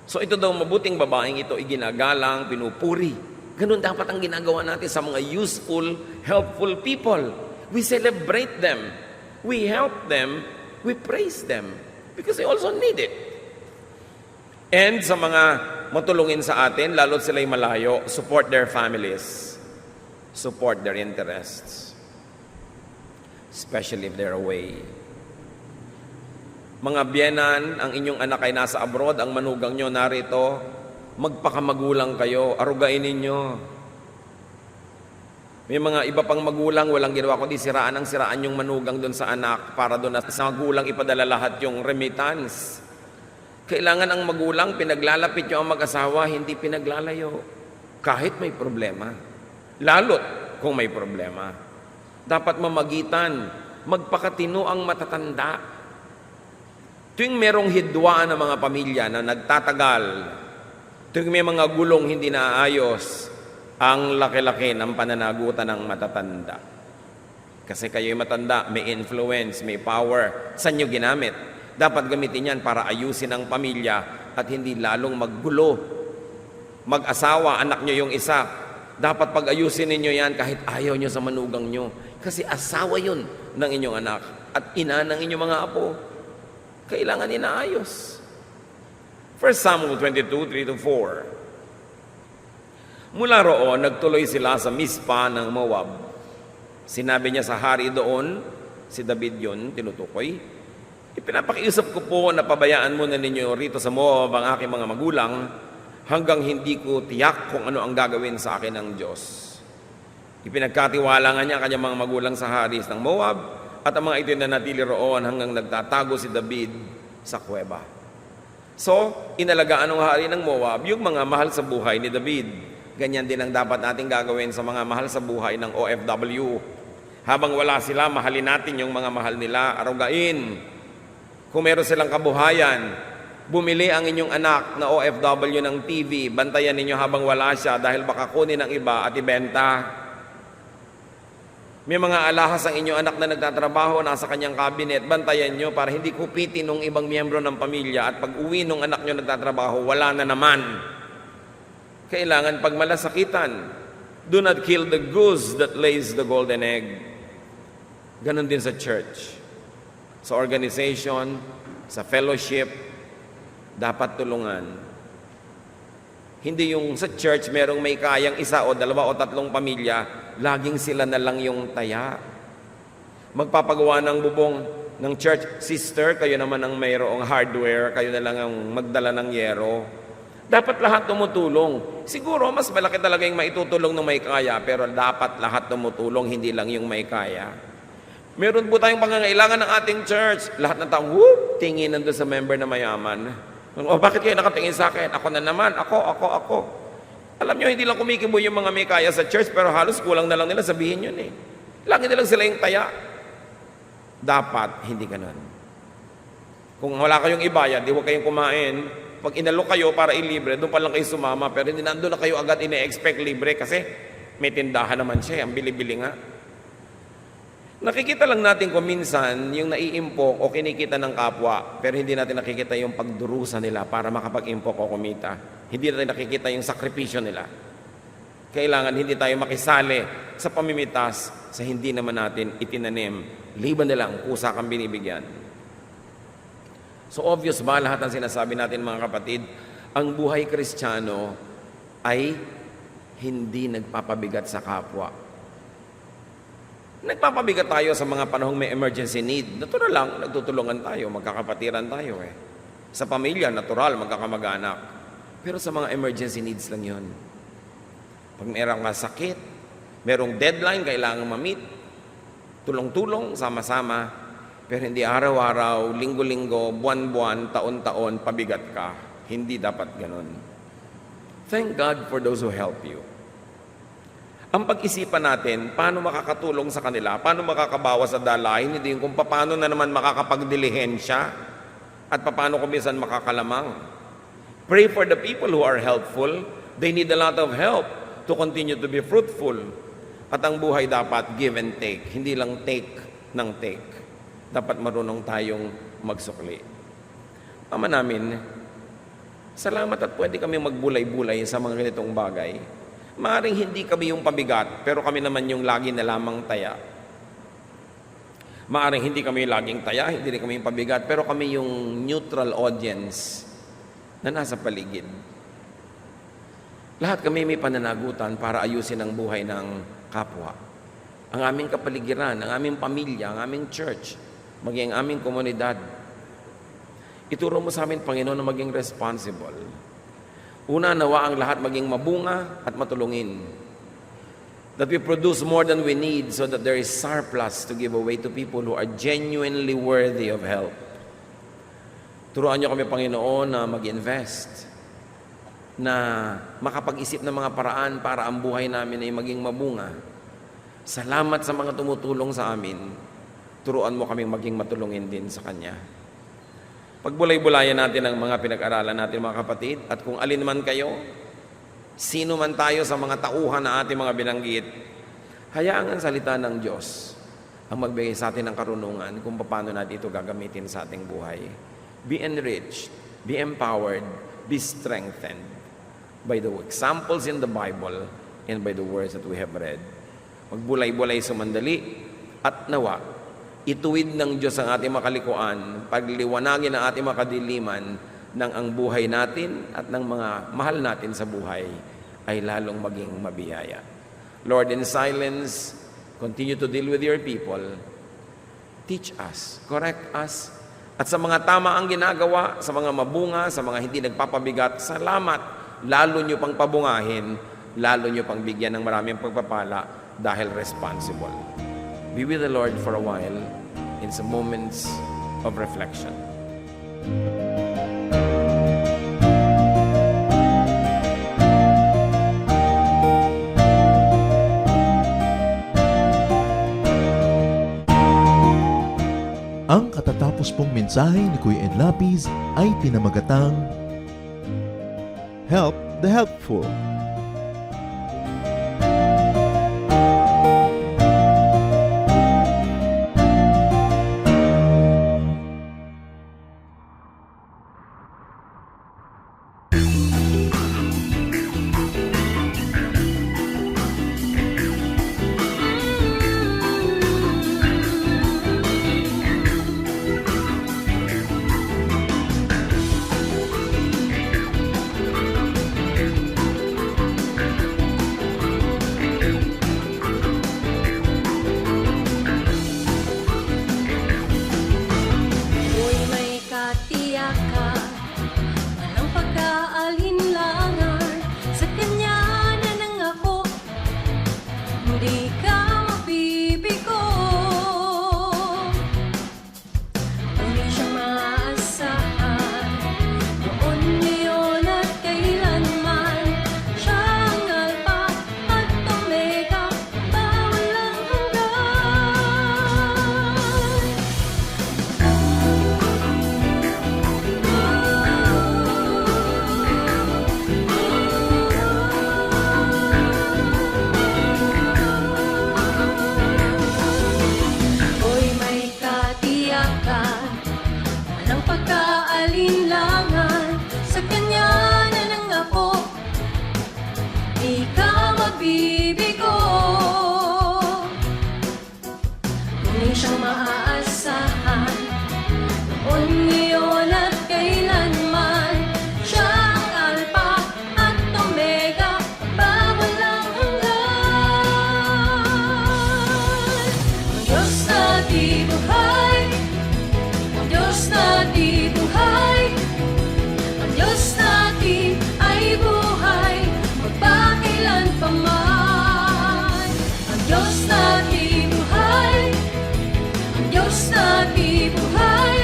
So ito daw mabuting babaeng ito, iginagalang, pinupuri. Ganun dapat ang ginagawa natin sa mga useful, helpful people. We celebrate them. We help them. We praise them. Because they also need it. And sa mga matulungin sa atin, lalo't sila'y malayo, support their families. support their interests, especially if they're away. Mga biyenan, ang inyong anak ay nasa abroad, ang manugang nyo narito, magpakamagulang kayo, arugain ninyo. May mga iba pang magulang, walang ginawa kundi siraan ang siraan yung manugang doon sa anak para doon sa magulang ipadala lahat yung remittance. Kailangan ang magulang, pinaglalapit nyo ang mag-asawa, hindi pinaglalayo. Kahit may problema. Lalo't kung may problema. Dapat mamagitan, magpakatino ang matatanda. Tuwing merong hidwaan ng mga pamilya na nagtatagal, tuwing may mga gulong hindi naayos, ang laki-laki ng pananagutan ng matatanda. Kasi kayo'y matanda, may influence, may power. Saan nyo ginamit? Dapat gamitin yan para ayusin ang pamilya at hindi lalong maggulo. Mag-asawa, anak nyo yung isa. Dapat pag-ayusin ninyo yan kahit ayaw nyo sa manugang nyo. Kasi asawa yun ng inyong anak at ina ng inyong mga apo. Kailangan inaayos. 1 Samuel 22:3-4. Mula roon, nagtuloy sila sa Mispa ng Moab. Sinabi niya sa hari doon, si David yun, tinutukoy, ipinapakiusap ko po na pabayaan muna ninyo rito sa Moab ang aking mga magulang hanggang hindi ko tiyak kung ano ang gagawin sa akin ng Diyos. Ipinagkatiwala nga niya kanyang mga magulang sa haris ng Moab at ang mga ito na natili roon hanggang nagtatago si David sa kuweba. So, inalagaan ng hari ng Moab yung mga mahal sa buhay ni David. Ganyan din ang dapat nating gagawin sa mga mahal sa buhay ng OFW. Habang wala sila, mahalin natin yung mga mahal nila, arugain. Kung meron silang kabuhayan, bumili ang inyong anak na OFW ng TV, bantayan ninyo habang wala siya dahil baka kunin ng iba at ibenta. May mga alahas ang inyong anak na nagtatrabaho, nasa kanyang kabinet, bantayan nyo para hindi kupitin ng ibang miyembro ng pamilya at pag uwi ng anak nyo nagtatrabaho, wala na naman. Kailangan pag malasakitan, do not kill the goose that lays the golden egg. Ganon din sa church. Sa organization, sa fellowship, dapat tulungan. Hindi yung sa church merong may kayang isa o dalawa o tatlong pamilya, laging sila na lang yung taya. Magpapagawa ng bubong ng church, sister, kayo naman ang mayroong hardware, kayo na lang ang magdala ng yero. Dapat lahat tumutulong. Siguro, mas malaki talaga yung maitutulong ng may kaya, pero dapat lahat tumutulong, hindi lang yung may kaya. Meron po tayong pangangailangan ng ating church. Lahat ng tao, whoop, tingin nandun sa member na mayaman. O, bakit kayo nakatingin sa akin? Ako na naman, ako. Alam nyo, hindi lang kumikibo yung mga may kaya sa church, pero halos kulang na lang nila sabihin yun eh. Lagi na lang sila yung taya. Dapat, hindi ganun. Kung wala kayong ibayad, di huwag kayong kumain. Pag inalok kayo para ilibre, doon pa lang kayo sumama, pero hindi nandun na kayo agad ine-expect libre kasi may tindahan naman siya, ang bili-bili nga. Nakikita lang natin kung minsan yung naiimpok o kinikita ng kapwa, pero hindi natin nakikita yung pagdurusa nila para makapag-impok o kumita. Hindi natin nakikita yung sakripisyo nila. Kailangan hindi tayo makisali sa pamimitas sa hindi naman natin itinanim. Liban na lang, kusa kang binibigyan. So obvious ba lahat ng sinasabi natin mga kapatid? Ang buhay Kristiyano ay hindi nagpapabigat sa kapwa. Nagpapabigat tayo sa mga panahong may emergency need. Natural lang, nagtutulungan tayo, magkakapatiran tayo eh. Sa pamilya, natural, magkakamag-anak. Pero sa mga emergency needs lang yun. Pag merong sakit, merong deadline, kailangan ma-meet, tulong-tulong, sama-sama. Pero hindi araw-araw, linggo-linggo, buwan-buwan, taon-taon, pabigat ka. Hindi dapat ganun. Thank God for those who help you. Ang pag-isipan natin, paano makakatulong sa kanila, paano makakabawas sa dalahin, hindi yung kung paano na naman makakapagdilihensya at paano kung minsan makakalamang. Pray for the people who are helpful. They need a lot of help to continue to be fruitful. At ang buhay dapat give and take, hindi lang take ng take. Dapat marunong tayong magsukli. Ama namin, salamat at pwede kami magbulay-bulay sa mga ganitong bagay. Maaring hindi kami yung pabigat, pero kami naman yung lagi na lamang taya. Maaring hindi kami laging taya, hindi rin kami yung pabigat, pero kami yung neutral audience na nasa paligid. Lahat kami may pananagutan para ayusin ang buhay ng kapwa. Ang aming kapaligiran, ang aming pamilya, ang aming church, maging ang aming komunidad. Ituro mo sa amin, Panginoon, na maging responsible. Una, nawa ang lahat maging mabunga at matulungin. That we produce more than we need so that there is surplus to give away to people who are genuinely worthy of help. Turuan niyo kami, Panginoon, na mag-invest, na makapag-isip ng mga paraan para ang buhay namin ay maging mabunga. Salamat sa mga tumutulong sa amin. Turuan mo kaming maging matulungin din sa Kanya. Pagbulay-bulayan natin ang mga pinag-aralan natin, mga kapatid, at kung alin man kayo, sino man tayo sa mga tauhan na ating mga binanggit, hayaan ang salita ng Diyos ang magbigay sa atin ng karunungan kung paano natin ito gagamitin sa ating buhay. Be enriched, be empowered, be strengthened by the examples in the Bible and by the words that we have read. Magbulay-bulay sumandali at nawa, ituwid ng Diyos ang ating makalikuan, pagliwanagin ang ating makadiliman ng ang buhay natin at ng mga mahal natin sa buhay ay lalong maging mabiyaya. Lord, in silence, continue to deal with your people. Teach us, correct us, at sa mga tama ang ginagawa, sa mga mabunga, sa mga hindi nagpapabigat, salamat, lalo nyo pang pabungahin, lalo nyo pang bigyan ng maraming pagpapala dahil responsible. Be with the Lord for a while in some moments of reflection. Ang katatapos pong mensahe ni Kuya Ed Lapid ay pinamagatang Help the helpful. Ako'y may katiyakan, walang pagkaalinlangan, sa Kanya na nangako, hindi ka mabibigo. Muli siyang maaasahan, noon, ngayon at kailanman. Siya ang Alpha at Omega, walang hanggan. Ako'y may katiyakan, walang pagkaalinlangan, sa Kanya na nangako, di ka mabibigo. Muli siyang maaasahan, noon, ngayon at kailanman. Siya ang Alpha at Omega, walang hanggan. Ang Diyos na di buhay, ang Diyos na di buhay, ang Diyos natin ay buhay, magpakailanpaman. Ang Diyos na di buhay, ang Diyos na di buhay,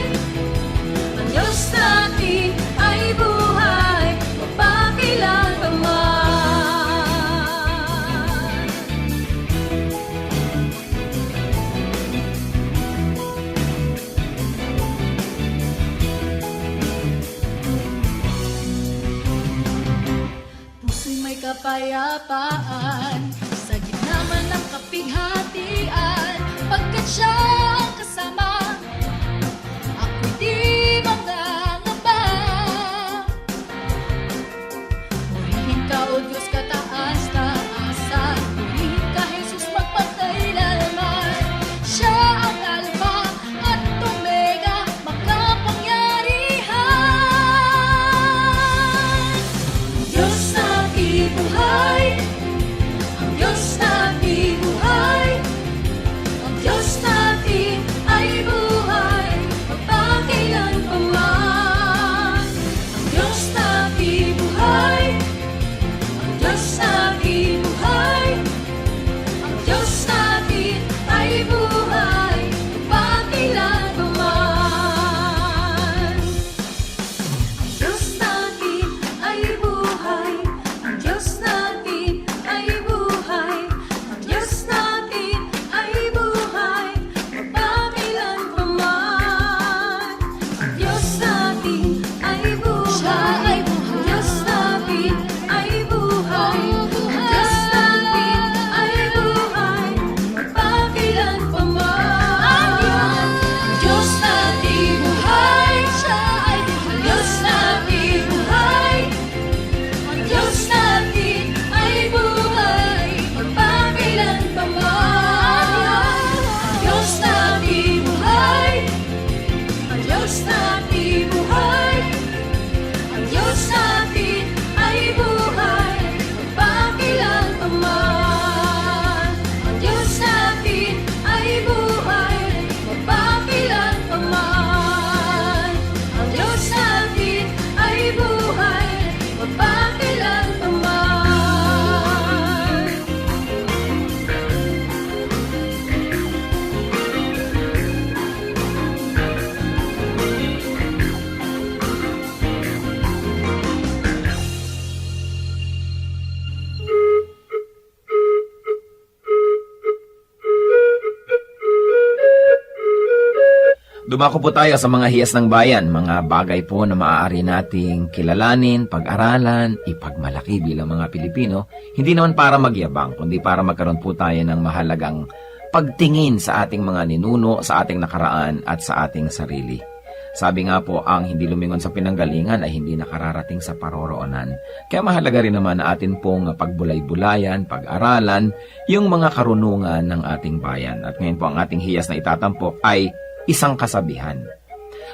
ang Diyos natin ay buhay, magpakailanpaman. Puso'y may kapayapaan, sa gitna man ng kapighatian, pagkat siya ang kasama, ako'y di mangangamba. Purihin ka, O Diyos, kataas-taasan, purihin ka, Jesus, magpakailanman. Siya ang Alpha at Omega, makapangyarihan. Diyos na di buhay, Dumako po tayo sa mga hiyas ng bayan, mga bagay po na maaari nating kilalanin, pag-aralan, ipagmalaki bilang mga Pilipino, hindi naman para magyabang, kundi para magkaroon po tayo ng mahalagang pagtingin sa ating mga ninuno, sa ating nakaraan at sa ating sarili. Sabi nga po, ang hindi lumingon sa pinanggalingan ay hindi nakararating sa paroroonan. Kaya mahalaga rin naman na atin pong pagbulay-bulayan, pag-aralan, yung mga karunungan ng ating bayan. At ngayon po ang ating hiyas na itatampok ay isang kasabihan.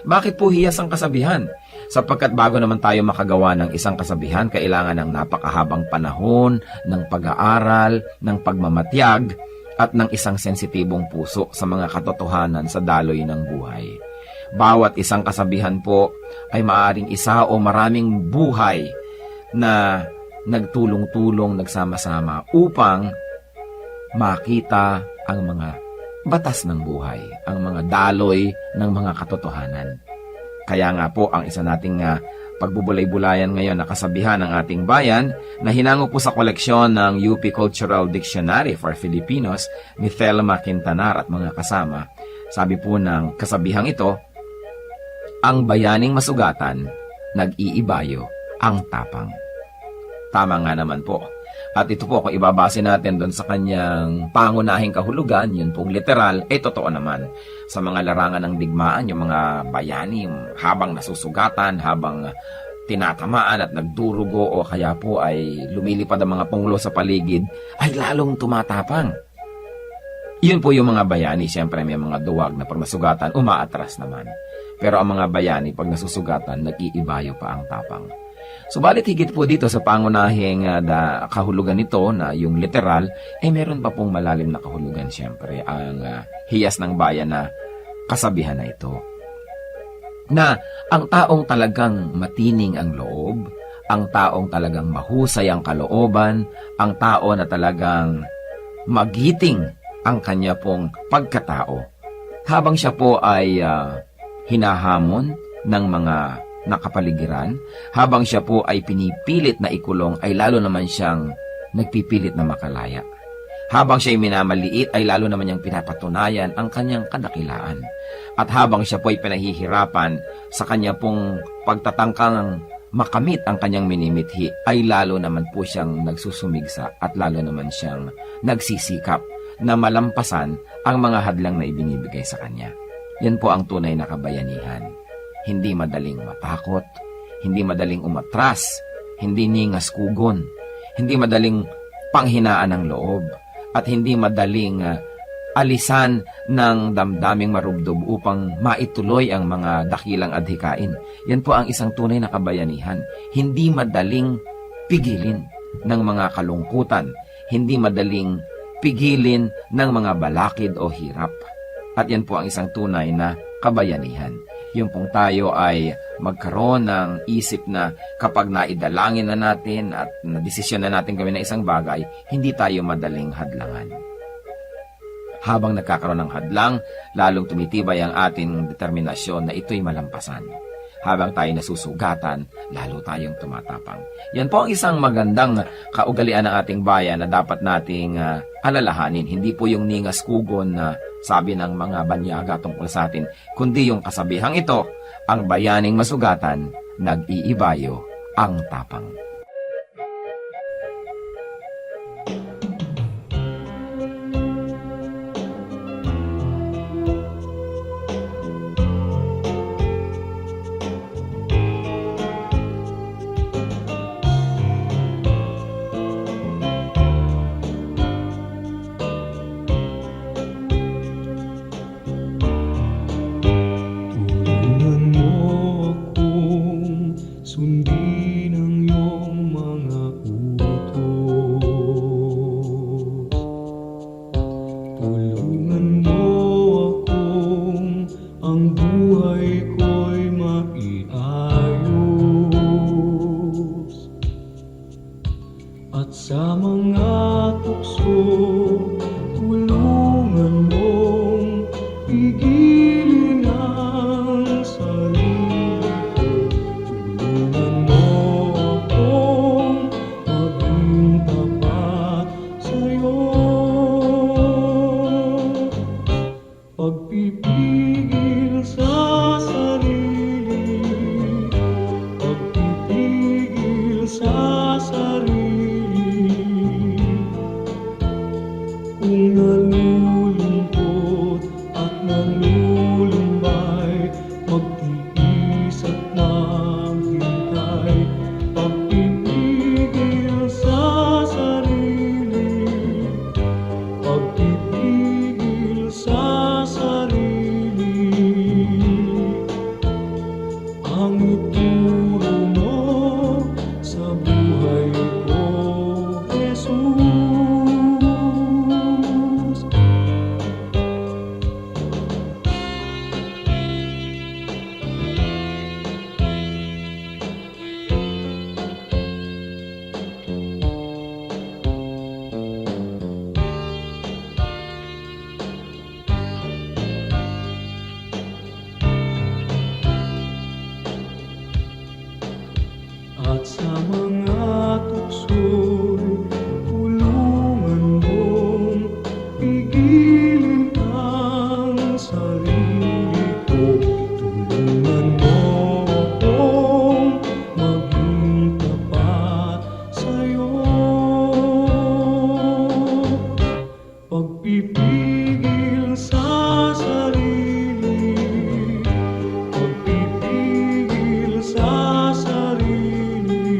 Bakit po hiyas ang kasabihan? Sapagkat bago naman tayo makagawa ng isang kasabihan, kailangan ng napakahabang panahon, ng pag-aaral, ng pagmamatyag, at ng isang sensitibong puso sa mga katotohanan sa daloy ng buhay. Bawat isang kasabihan po ay maaaring isa o maraming buhay na nagtulong-tulong, nagsama-sama upang makita ang mga batas ng buhay, ang mga daloy ng mga katotohanan. Kaya nga po, ang isa nating pagbubulay-bulayan ngayon na kasabihan ng ating bayan na hinango po sa koleksyon ng UP Cultural Dictionary for Filipinos ni Thelma Quintanar at mga kasama. Sabi po ng kasabihang ito, ang bayaning masugatan, nag-iibayo ang tapang. Tama nga naman po. At ito po, kung ibabase natin doon sa kanyang pangunahing kahulugan, yun pong literal, totoo naman. Sa mga larangan ng digmaan, yung mga bayani, habang nasusugatan, habang tinatamaan at nagdurugo o kaya po ay lumilipad ang mga punglo sa paligid, ay lalong tumatapang. Yun po yung mga bayani, siyempre may mga duwag na pag nasugatan, umaatras naman. Pero ang mga bayani, pag nasusugatan, nag-iibayo pa ang tapang. Subalit higit po dito sa pangunahing kahulugan nito na yung literal, meron pa pong malalim na kahulugan siyempre ang hiyas ng bayan na kasabihan na ito. Na ang taong talagang matining ang loob, ang taong talagang mahusay ang kalooban, ang tao na talagang magiting ang kanya pong pagkatao, habang siya po ay hinahamon ng mga nakapaligiran, habang siya po ay pinipilit na ikulong, ay lalo naman siyang nagpipilit na makalaya. Habang siya ay minamaliit, ay lalo naman niyang pinapatunayan ang kanyang kadakilaan. At habang siya po ay pinahihirapan sa kanya pong pagtatangkang makamit ang kanyang minimithi, ay lalo naman po siyang nagsusumigsa at lalo naman siyang nagsisikap na malampasan ang mga hadlang na ibinibigay sa kanya. Yan po ang tunay na kabayanihan. Hindi madaling matakot, hindi madaling umatras, hindi ningas kugon, hindi madaling panghinaan ng loob, at hindi madaling alisan ng damdaming marubdob upang maituloy ang mga dakilang adhikain. Yan po ang isang tunay na kabayanihan. Hindi madaling pigilin ng mga kalungkutan, hindi madaling pigilin ng mga balakid o hirap. At yan po ang isang tunay na kabayanihan. Yung pong tayo ay magkaroon ng isip na kapag naidalangin na natin at nadesisyon na natin gawin ng isang bagay, hindi tayo madaling hadlangan. Habang nagkakaroon ng hadlang, lalong tumitibay ang ating determinasyon na ito'y malampasan. Habang tayo nasusugatan, lalo tayong tumatapang. Yan po ang isang magandang kaugalian ng ating bayan na dapat nating alalahanin. Hindi po yung ningas kugon na sabi ng mga banyaga tungkol sa atin, kundi yung kasabihang ito, ang bayaning masugatan, nag-iibayo ang tapang. Tulungan mo akong sundin ang iyong nalulungkot at nalulumbay, magtiis at maghintay, pagpipigil sa sarili, pagpipigil sa sarili, ang ituro mo sa buhay ko, Jesus. At sa mga tukso'y tulungan mong pigilin ang sarili ko. Tulungan mo akong maging tapat sa'yo. Pagpipigil sa sarili, pagpipigil sa sarili,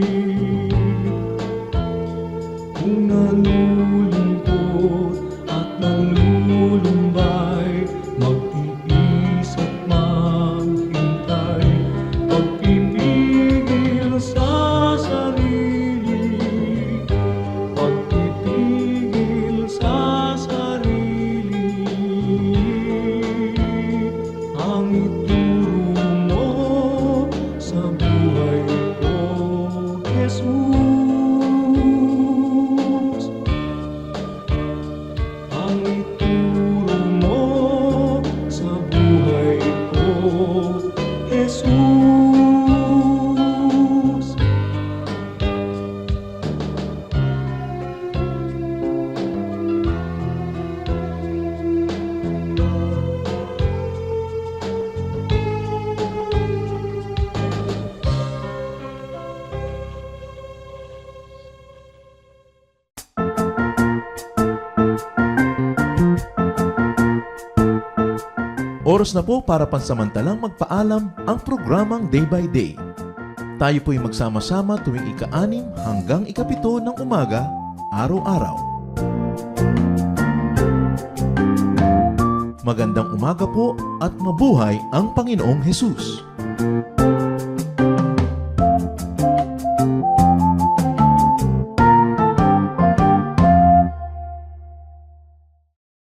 kung nalulungkot at nalulumbay, magtiis at maghintay, pagpipigil sa sarili, pagpipigil sa sarili, ang ituro mo sa buhay ko, Jesus. Ang ituro mo sa buhay ko, Jesus. Oras na po para pansamantalang magpaalam ang programang Day by Day. Tayo po'y magsama-sama tuwing ika-6 hanggang ika-7 ng umaga, araw-araw. Magandang umaga po at mabuhay ang Panginoong Hesus.